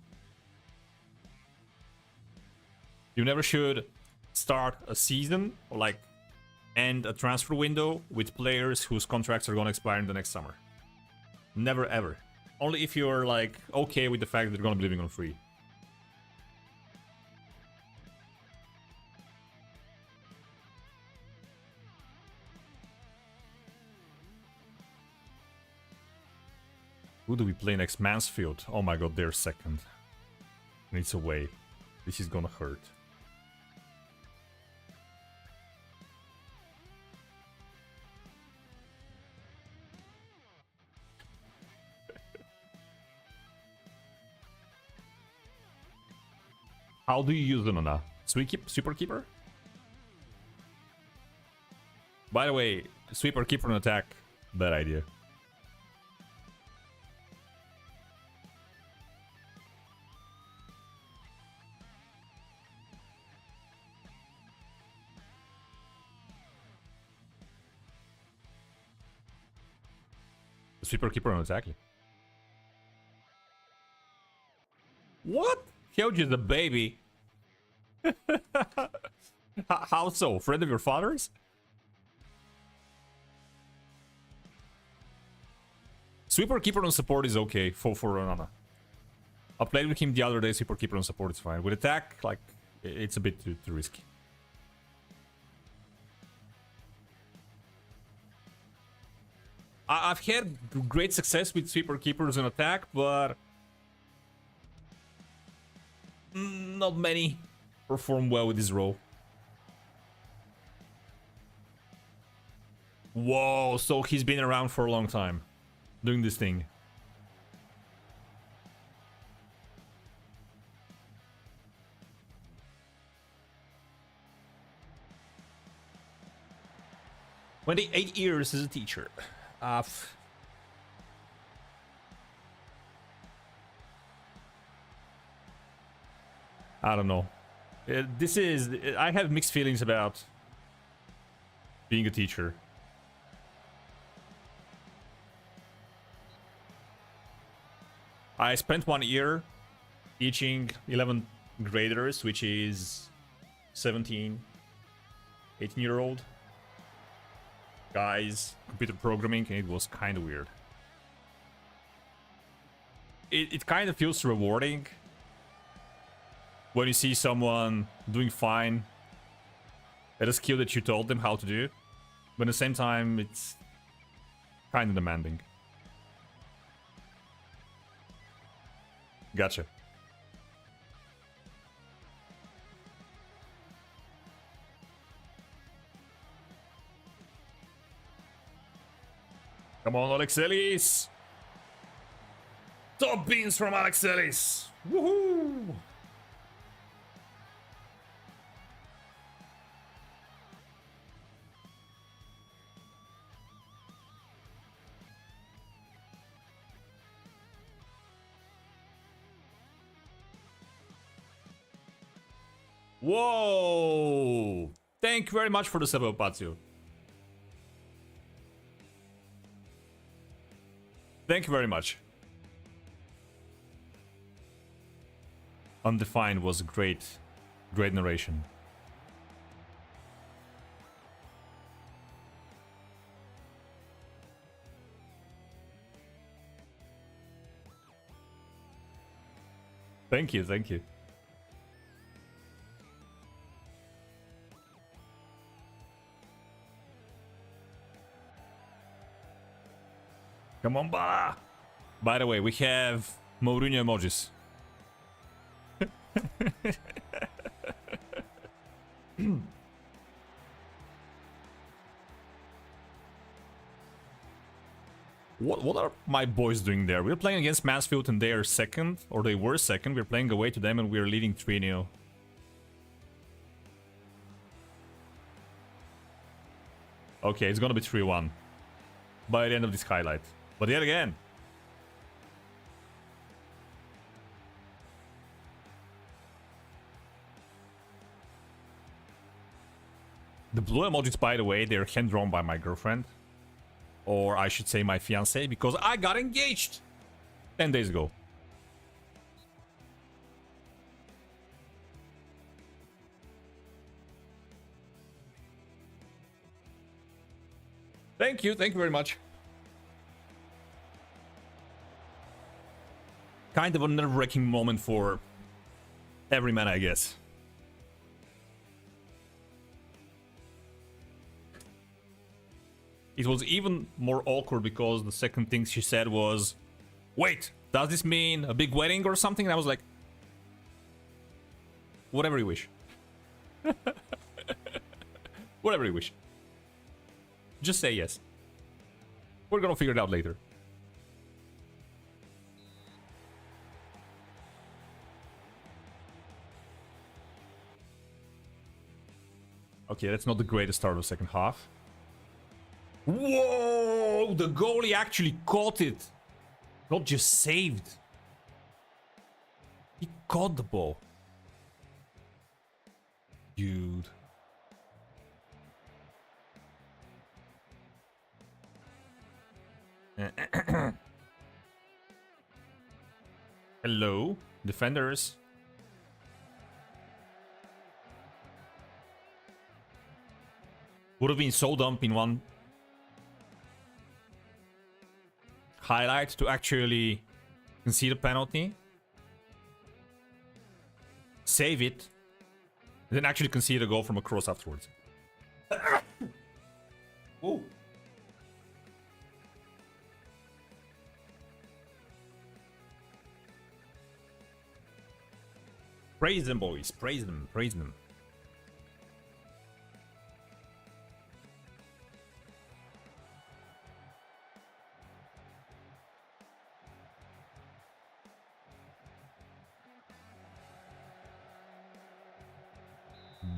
You never should start a season or like end a transfer window with players whose contracts are gonna expire in the next summer. Never ever. Only if you're like okay with the fact that they're gonna be living on free. Who do we play next? Mansfield. Oh my god, they're second. And it's away. This is gonna hurt. How do you use Vanarama? Sweeper Keeper? By the way, Sweeper Keeper and attack, bad idea. Sweeper Keeper and attack. What? Huge is a baby. How so? Friend of your father's? Sweeper Keeper on support is okay for Vanarama. I played with him the other day. Sweeper Keeper on support is fine. With attack, like, it's a bit too risky. I've had great success with Sweeper Keepers on attack, but not many perform well with this role. Whoa, so he's been around for a long time doing this thing. When 8 years as a teacher. I don't know. I have mixed feelings about being a teacher. I spent 1 year teaching 11th graders, which is 17, 18-year-old guys, computer programming, and it was kind of weird. It kind of feels rewarding when you see someone doing fine at a skill that you told them how to do, but at the same time, it's kind of demanding. Gotcha. Come on, Alexelis! Top beans from Alexelis! Woohoo! Whoa! Thank you very much for the sub, Patsu. Thank you very much. Undefined was great. Great narration. Thank you, thank you. Come on, ba! By the way, we have Mourinho emojis. What are my boys doing there? We're playing against Mansfield and they are second, or they were second. We're playing away to them and we're leading 3-0. Okay, it's gonna be 3-1 by the end of this highlight. But yet again, The blue emojis, by the way, they're hand-drawn by my girlfriend. Or I should say my fiancé, because I got engaged 10 days ago. Thank you very much. Kind of a nerve-wracking moment for every man, I guess. It was even more awkward because the second thing she said was, "Wait, does this mean a big wedding or something?" And I was like, whatever you wish. Whatever you wish. Just say yes. We're gonna figure it out later. Okay, that's not the greatest start of the second half. Whoa! The goalie actually caught it. Not just saved. He caught the ball. Dude. Hello, defenders. Would have been so dumb in one highlight to actually concede a penalty, save it, and then actually concede a goal from a cross afterwards. Ooh. Praise them, boys. Praise them. Praise them.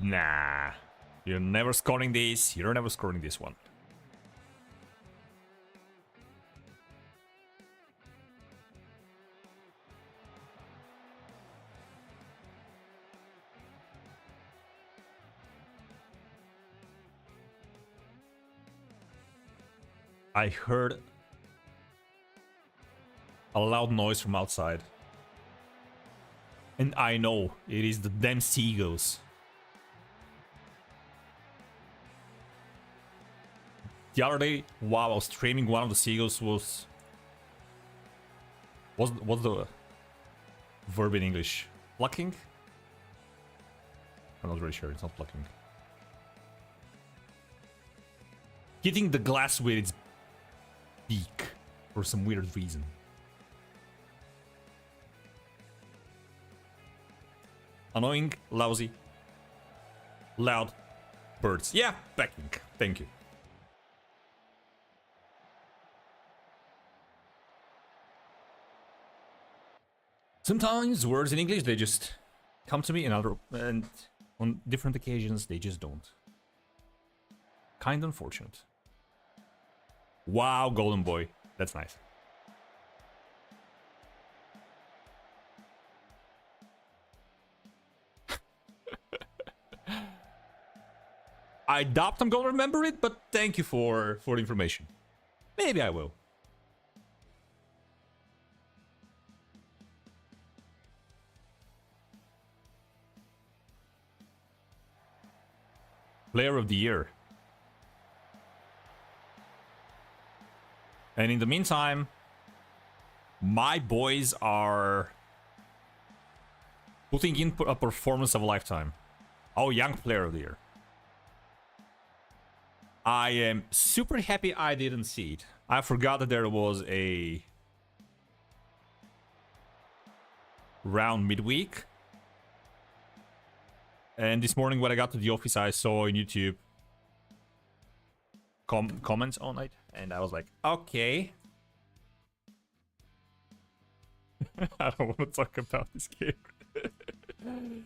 Nah. You're never scoring this. You're never scoring this one. I heard a loud noise from outside. And I know it is the damn seagulls. The other day, while I was streaming, one of the seagulls was what's the verb in English? Plucking? I'm not really sure. It's not plucking. Hitting the glass with its beak for some weird reason. Annoying, lousy, loud birds. Yeah, backing. Thank you. Sometimes words in English, they just come to me, and on different occasions they just don't. Kind of unfortunate. Wow, golden boy. That's nice. I doubt I'm gonna remember it, but thank you for the information. Maybe I will. Player of the year. And in the meantime, my boys are putting in a performance of a lifetime. Oh, young player of the year. I am super happy I didn't see it. I forgot that there was a round midweek. And this morning when I got to the office, I saw on YouTube comments on it. And I was like, okay. I don't want to talk about this game.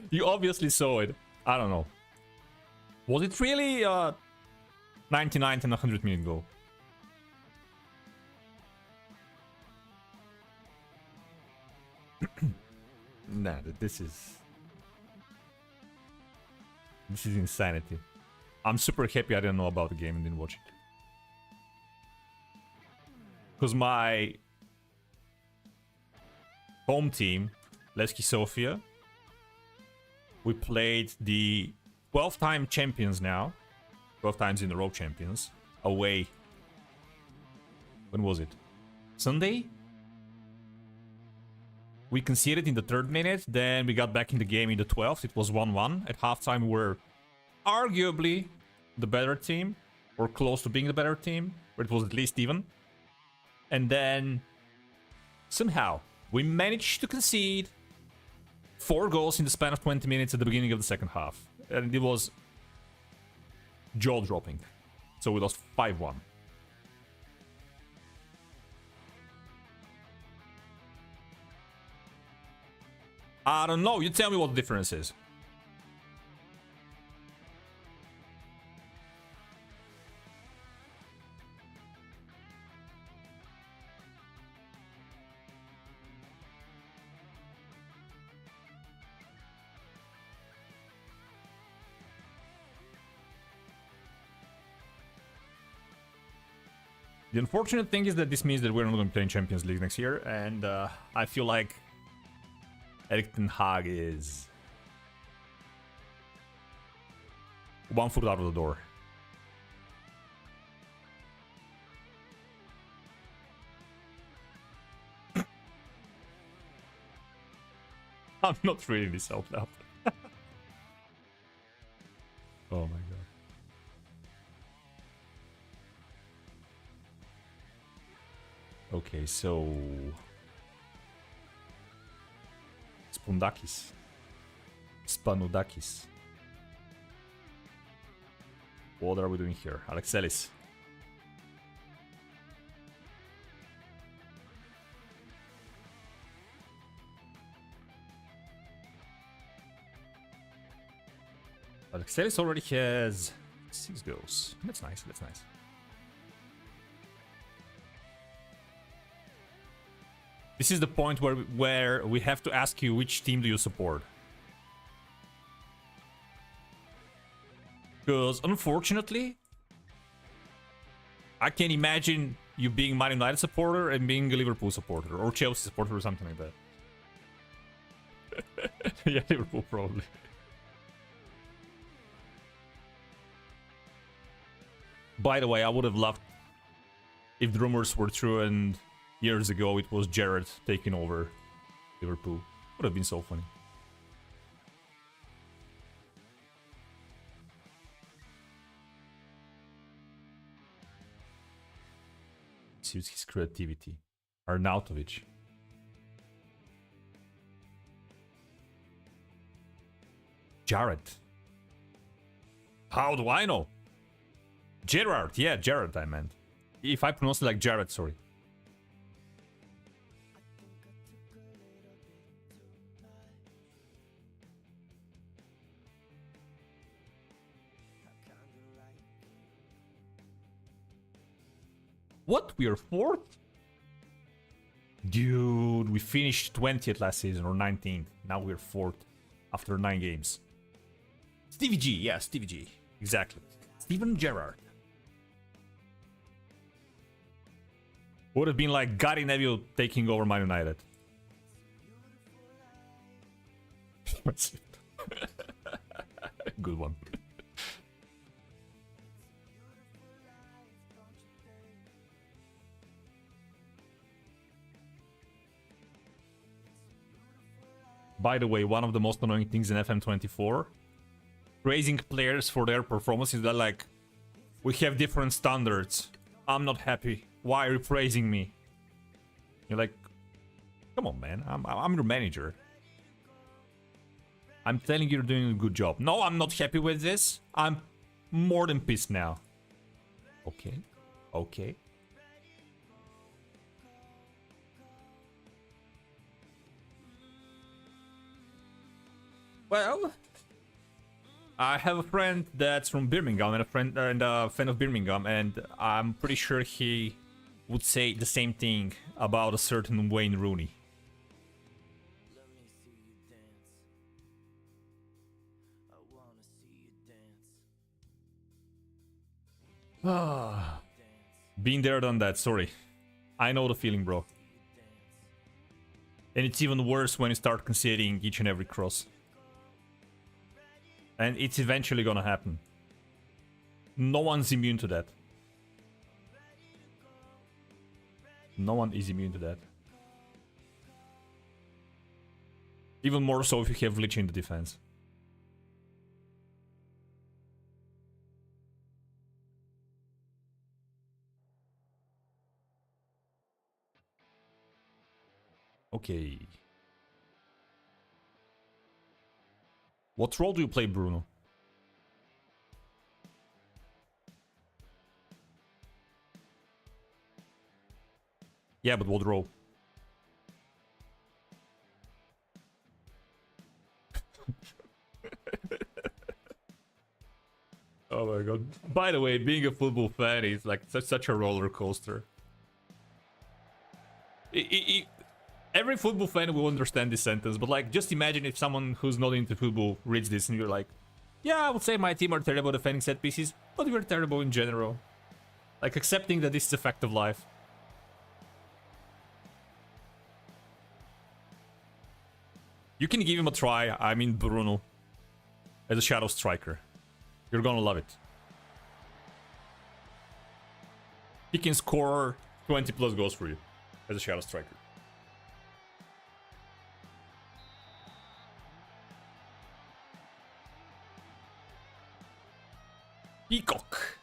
You obviously saw it. I don't know. Was it really 99th and 100-minute goal? Nah, this is insanity. I'm super happy I didn't know about the game and didn't watch it. Because my home team, Levski Sofia, we played the 12-time champions now. 12 times in a row champions. Away. When was it? Sunday? We conceded in the 3rd minute, then we got back in the game in the 12th. It was 1-1. At halftime, we were arguably the better team, or close to being the better team, but it was at least even. And then, somehow, we managed to concede 4 goals in the span of 20 minutes at the beginning of the 2nd half. And it was jaw-dropping. So we lost 5-1. I don't know. You tell me what the difference is. The unfortunate thing is that this means that we're not going to play in Champions League next year, and I feel like Erik ten Hag is 1 foot out of the door. I'm not reading this out loud. Oh my god. Okay, so Spundakis. Spanudakis. What are we doing here? Alexelis. Alexelis already has 6 goals. That's nice, that's nice. This is the point where we have to ask you which team do you support. Because unfortunately, I can imagine you being Man United supporter and being a Liverpool supporter or Chelsea supporter or something like that. Yeah, Liverpool probably. By the way, I would have loved if the rumors were true and years ago it was Jared taking over Liverpool. Would have been so funny. Suits his creativity. Arnautovic. Jared. How do I know? Gerard. Yeah, Jared I meant. If I pronounce it like Jared, sorry. What? We are 4th? Dude, we finished 20th last season, or 19th. Now we're 4th after 9 games. Stevie G, yeah, Stevie G. Exactly. Steven Gerrard. Would have been like Gary Neville taking over Man United. Good one. By the way, one of the most annoying things in FM24, praising players for their performances, that like, we have different standards. I'm not happy. Why are you praising me? You're like, come on, man. I'm your manager. I'm telling you you're doing a good job. No, I'm not happy with this. I'm more than pissed now. Okay. Okay. Well, I have a friend that's from Birmingham and a fan of Birmingham, and I'm pretty sure he would say the same thing about a certain Wayne Rooney. Ah, been there, done that. Sorry. I know the feeling, bro. And it's even worse when you start conceding each and every cross. And it's eventually gonna happen. No one's immune to that. No one is immune to that. Even more so if you have Lich in the defense. Okay. What role do you play, Bruno? Yeah, but what role? Oh my god. By the way, being a football fan is like such a roller coaster. Every football fan will understand this sentence, but like, just imagine if someone who's not into football reads this and you're like, yeah, I would say my team are terrible defending set pieces, but we're terrible in general. Like, accepting that this is a fact of life. You can give him a try, I mean Bruno, as a shadow striker. You're gonna love it. He can score 20 plus goals for you as a shadow striker. Peacock.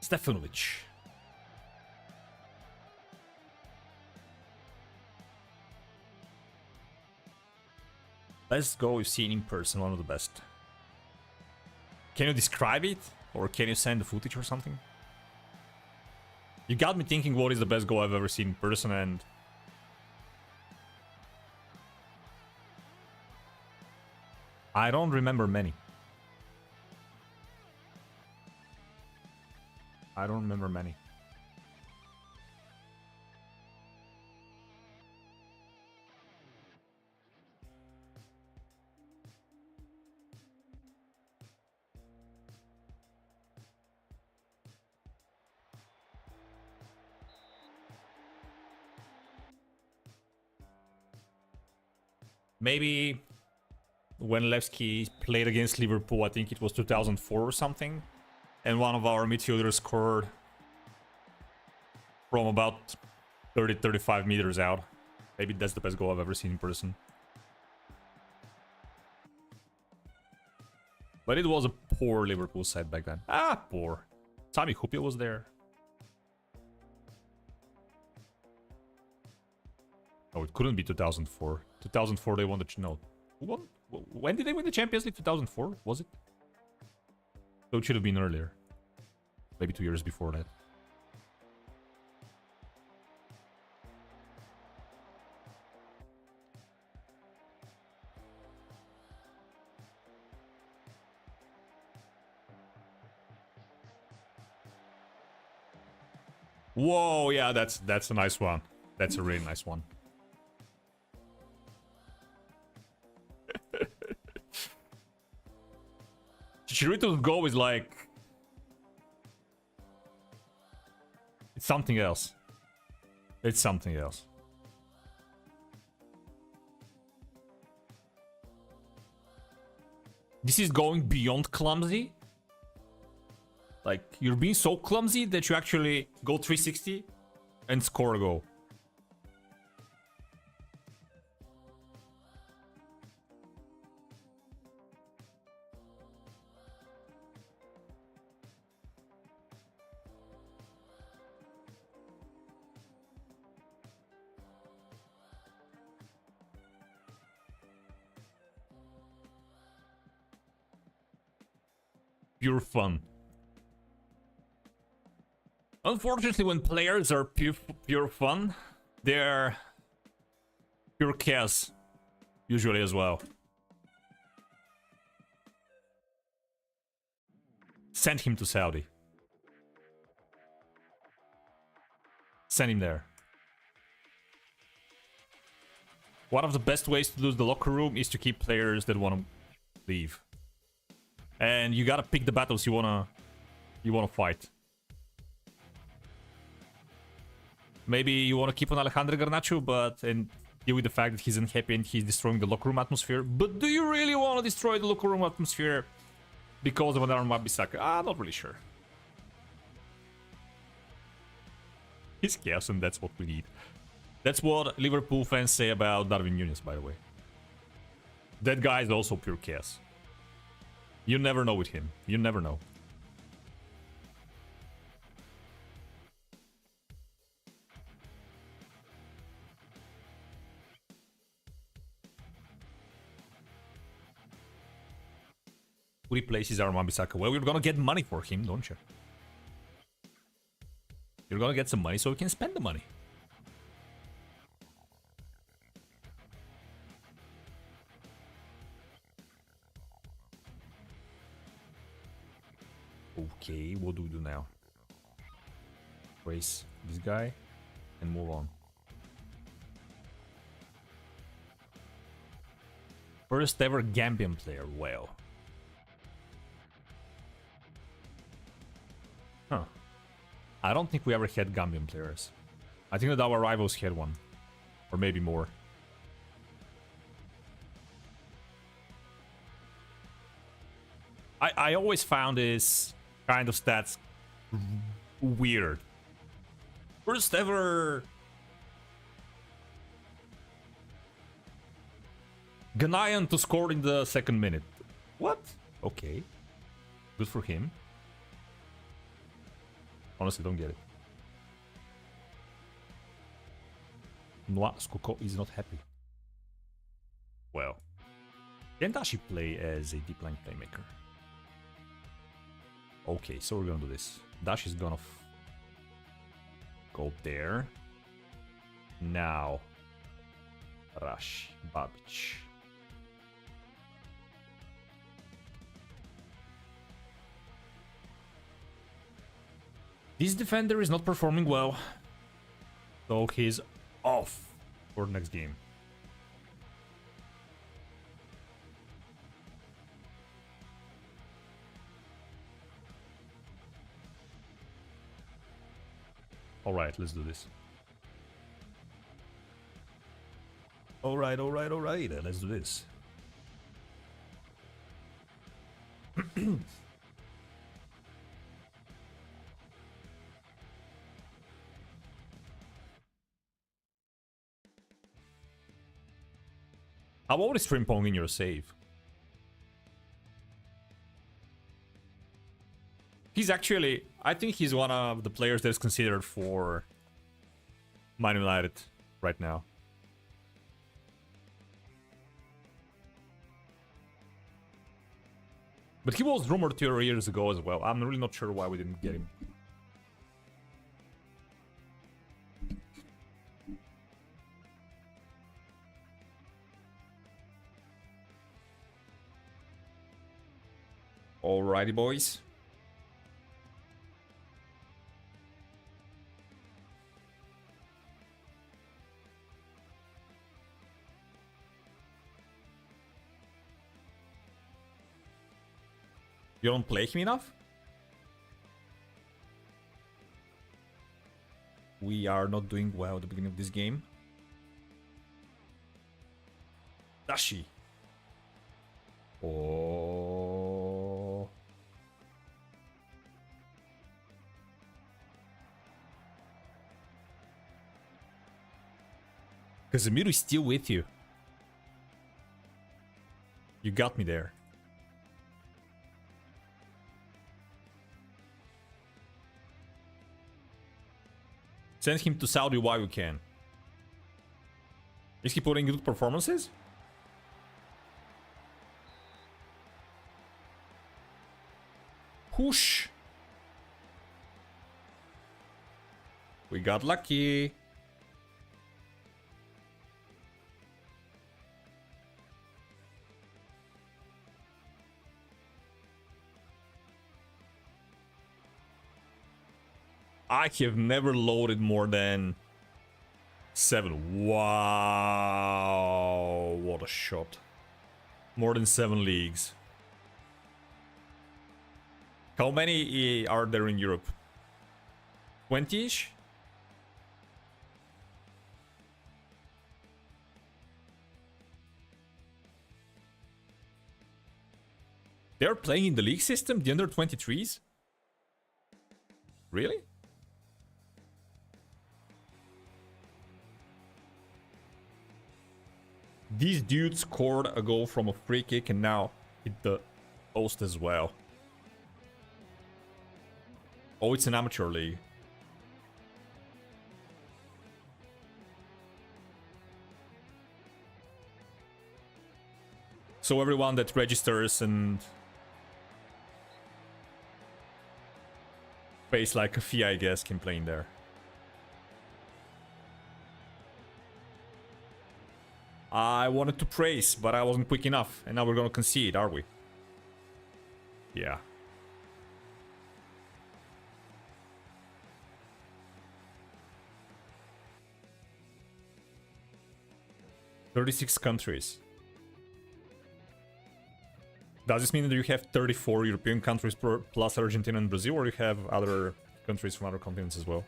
Stefanovic. Let's go with seeing in person, one of the best. Can you describe it? Or can you send the footage or something? You got me thinking what is the best goal I've ever seen in person, and I don't remember many. I don't remember many. Maybe when Levski played against Liverpool, I think it was 2004 or something, and one of our midfielders scored from about 30-35 meters out. Maybe that's the best goal I've ever seen in person. But it was a poor Liverpool side back then. Ah, poor. Sami Hupia was there. Oh, it couldn't be 2004. 2004 they won the... No. Who won? When did they win the Champions League? 2004? Was it? So it should have been earlier. Maybe 2 years before that. Whoa, yeah, that's a nice one. That's a really nice one. Chicharito's goal is like... It's something else. It's something else. This is going beyond clumsy. Like, you're being so clumsy that you actually go 360 and score a goal. Pure fun. Unfortunately, when players are pure fun, they're pure chaos, usually as well. Send him to Saudi. Send him there. One of the best ways to lose the locker room is to keep players that want to leave. And you gotta pick the battles you wanna fight. Maybe you want to keep on Alejandro Garnacho, but and deal with the fact that he's unhappy and he's destroying the locker room atmosphere. But do you really want to destroy the locker room atmosphere because of Vanarama Bissaka? I'm not really sure. He's chaos, and that's what we need. That's what Liverpool fans say about Darwin Núñez, by the way. That guy is also pure chaos. You never know with him. You never know. Who replaces Arman Bissaka? Well, we're gonna get money for him, don't you? You're gonna get some money so we can spend the money. Okay, what do we do now? Race this guy and move on. First ever Gambian player, well. Huh. I don't think we ever had Gambian players. I think that our rivals had one. Or maybe more. I always found this kind of stats weird. First ever Ghanaian to score in the second minute. What? Okay. Good for him. Honestly, don't get it. Noah Skoko is not happy. Well, can Dashi play as a deep line playmaker? Okay, so we're gonna do this. Dash is gonna go there. Now, Rash, Babic. This defender is not performing well, so he's off for the next game. Alright, let's do this. Alright, let's do this. How about Strimpong in your save? He's actually, I think he's one of the players that's considered for Man United right now. But he was rumored 2 years ago as well. I'm really not sure why we didn't get him. Alrighty, boys. You don't play him enough? We are not doing well at the beginning of this game. Dashi. Oh. Casemiro is still with you. You got me there. Send him to Saudi while you can. Is he putting good performances? Whoosh. We got lucky. I have never loaded more than 7. Wow, what a shot. More than 7 leagues. How many are there in Europe? 20-ish? They're playing in the league system, the under 23s? Really? These dudes scored a goal from a free kick and now hit the post as well. Oh, it's an amateur league. So everyone that registers and pays like a fee, I guess, can play in there. I wanted to praise, but I wasn't quick enough. And now we're gonna concede, are we? Yeah. "36 countries. Does this mean that you have 34 European countries plus Argentina and Brazil, or you have other countries from other continents as well?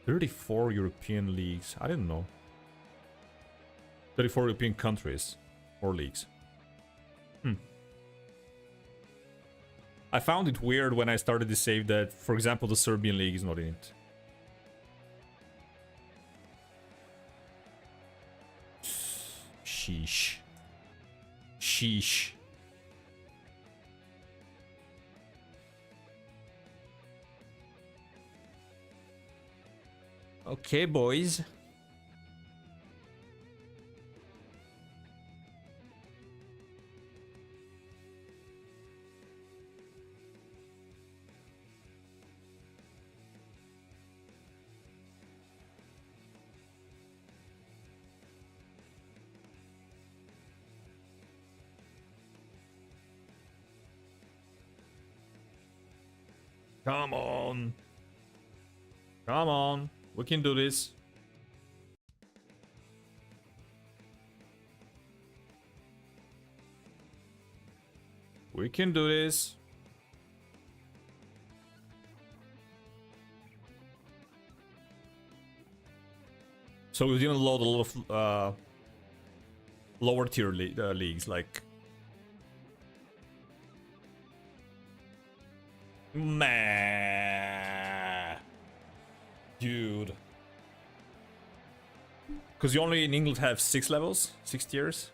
34 European leagues. I didn't know. 34 European countries or leagues. I found it weird when I started to save that, for example, the Serbian league is not in it. Sheesh. Sheesh. Okay, boys. Come on. Come on. We can do this. We can do this. So we didn't load a lot of lower tier leagues, like... Man, dude. Because you only in England have 6 levels, 6 tiers.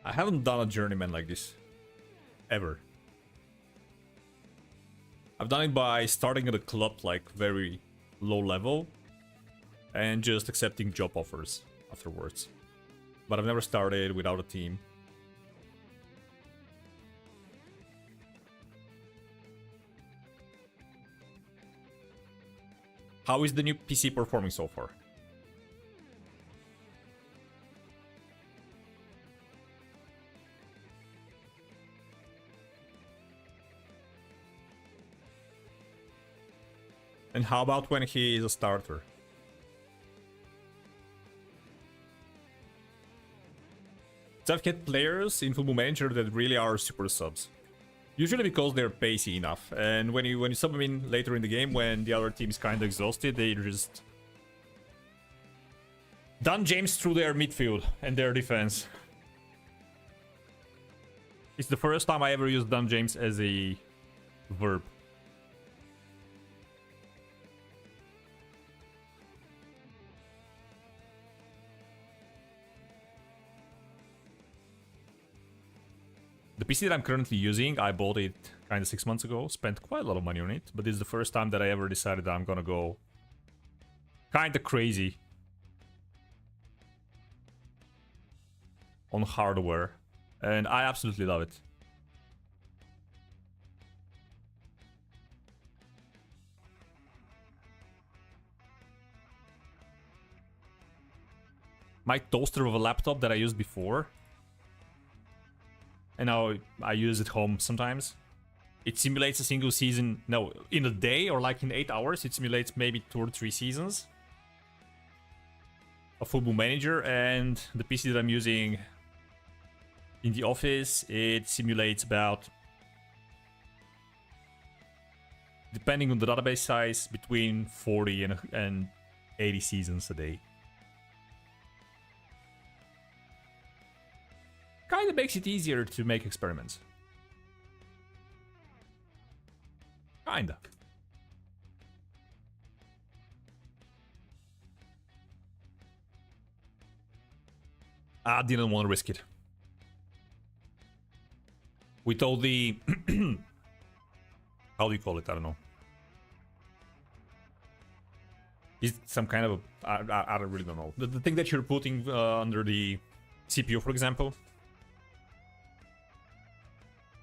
I haven't done a journeyman like this. Ever. I've done it by starting at a club like very low level and just accepting job offers afterwards. But I've never started without a team. How is the new PC performing so far? And how about when he is a starter? So I've had players in Football Manager that really are super subs. Usually because they're pacey enough. And when you sub them in later in the game, when the other team is kind of exhausted, they just done James through their midfield and their defense. It's the first time I ever used done James as a verb. The PC that I'm currently using, I bought it kind of 6 months ago, spent quite a lot of money on it, but this is the first time that I ever decided that I'm gonna go kind of crazy on hardware, and I absolutely love it. My toaster of a laptop that I used before, and now I use it home sometimes. It simulates a single season, no, in a day or like in 8 hours, it simulates maybe 2 or 3 seasons. a Football Manager, and the PC that I'm using in the office, it simulates about, depending on the database size, between 40 and 80 seasons a day. Kinda makes it easier to make experiments. Kinda. I didn't want to risk it. With all the... how do you call it? I don't know. Is some kind of... I really don't know. The thing that you're putting under the CPU, for example.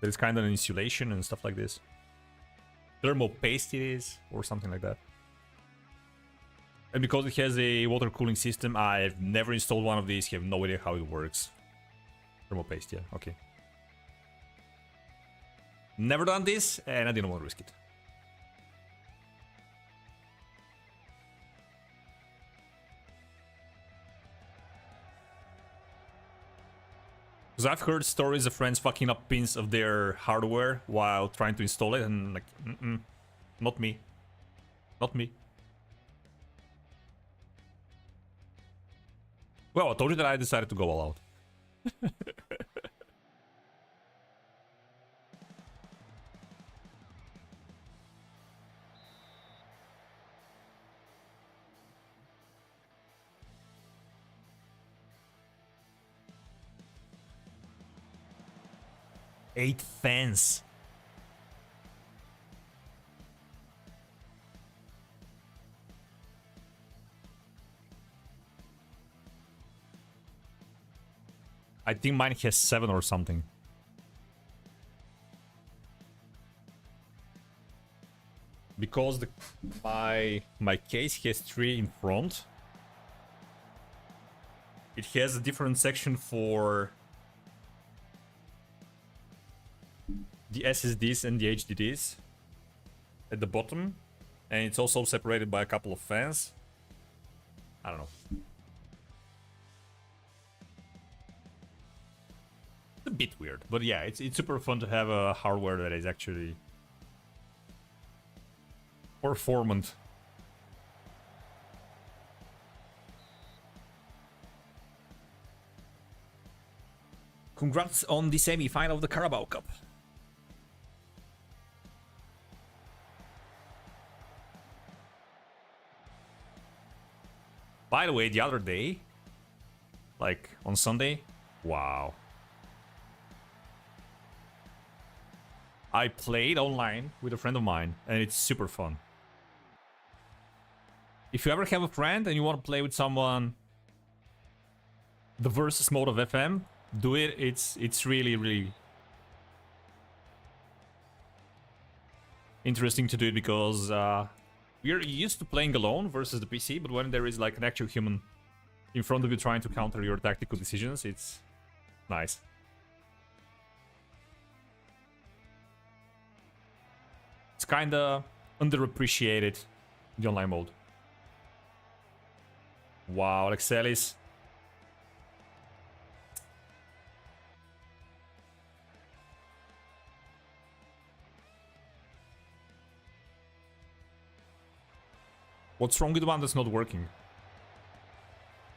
There's kind of an insulation and stuff like this. Thermal paste it is, or something like that. And because it has a water cooling system, I've never installed one of these, have no idea how it works. Thermal paste, yeah, okay. Never done this, and I didn't want to risk it. Because I've heard stories of friends fucking up pins of their hardware while trying to install it, and like, not me. Not me. Well, I told you that I decided to go all out. 8 fans. I think mine has 7 or something. Because my case has 3 in front. It has a different section for the SSDs and the HDDs at the bottom, and it's also separated by a couple of fans. I don't know. It's a bit weird, but yeah, it's super fun to have a hardware that is actually performant. Congrats on the semi-final of the Carabao Cup. By the way, the other day, like on Sunday, wow. I played online with a friend of mine, and it's super fun. If you ever have a friend and you want to play with someone, the versus mode of FM, do it. It's really interesting to do it because we're used to playing alone versus the PC, but when there is like an actual human in front of you trying to counter your tactical decisions, it's nice. It's kinda underappreciated, the online mode. Wow, Alexelis. What's wrong with the one that's not working?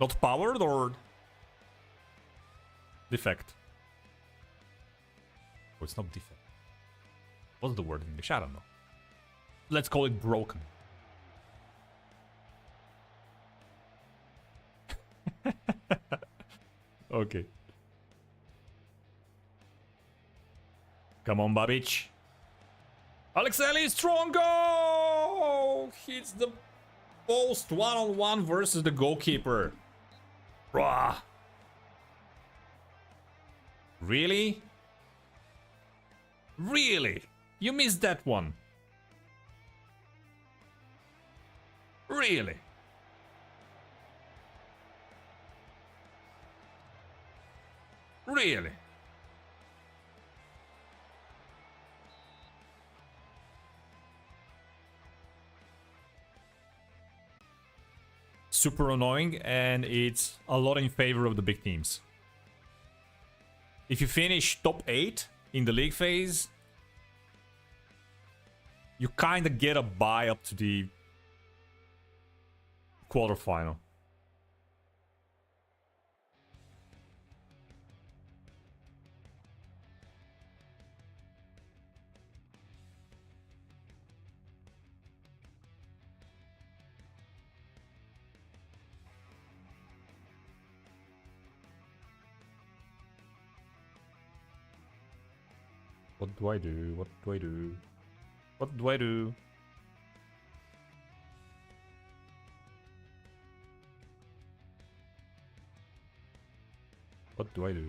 Not powered or defect? Oh, it's not defect. What's the word in English? I don't know. Let's call it broken. Okay. Come on, Babic. Alexeli, strong goal! Hits the post one-on-one versus the goalkeeper. Bruh. Really? Really? You missed that one. Really? Really? super annoying, and it's a lot in favor of the big teams. If you finish top 8 in the league phase, you kind of get a bye up to the quarterfinal. What do I do? What do I do? What do I do? What do I do?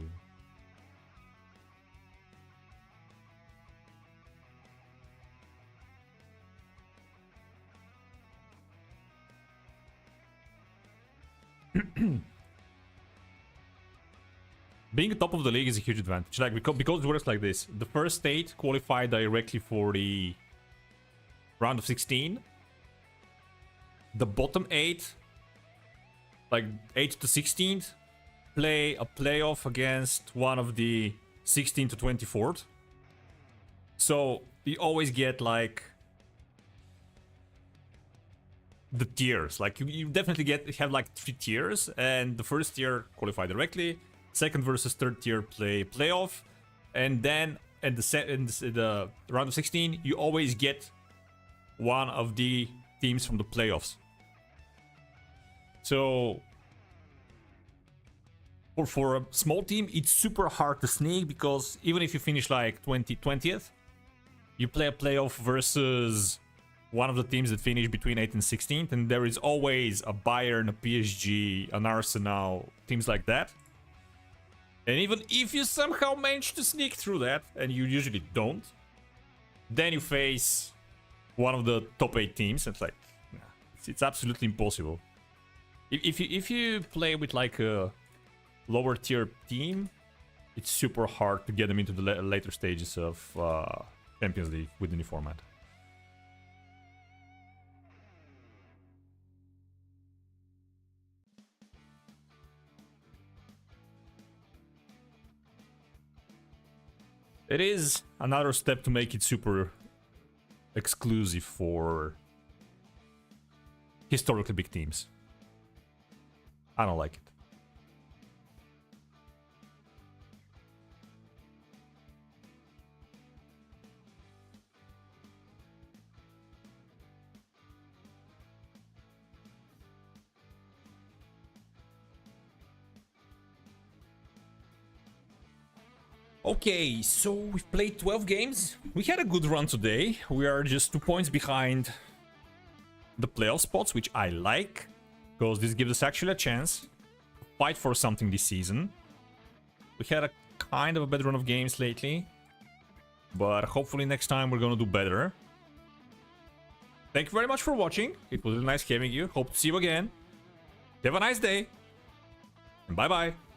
Being top of the league is a huge advantage. Like because it works like this: the first 8 qualify directly for the round of 16. The bottom 8, like 8 to 16th, play a playoff against one of the 16th to 24th. So you always get like the tiers. Like you definitely have like 3 tiers, and the first tier qualify directly. Second versus third tier play playoff, and then at the round of 16, you always get one of the teams from the playoffs. So for a small team, it's super hard to sneak, because even if you finish like 20th, you play a playoff versus one of the teams that finish between 8th and 16th, and there is always a Bayern, a PSG, an Arsenal, teams like that. And even if you somehow manage to sneak through that, and you usually don't, then you face one of the top 8 teams. It's like, nah, it's absolutely impossible. If you play with like a lower tier team, it's super hard to get them into the later stages of Champions League with the new format. It is another step to make it super exclusive for historically big teams. I don't like it. Okay, so we've played 12 games. We had a good run today. We are just 2 points behind the playoff spots, which I like, because this gives us actually a chance to fight for something this season. We had a kind of a better run of games lately, but hopefully next time we're gonna do better. Thank you very much for watching. It was really nice having you. Hope to see you again. Have a nice day, and bye-bye.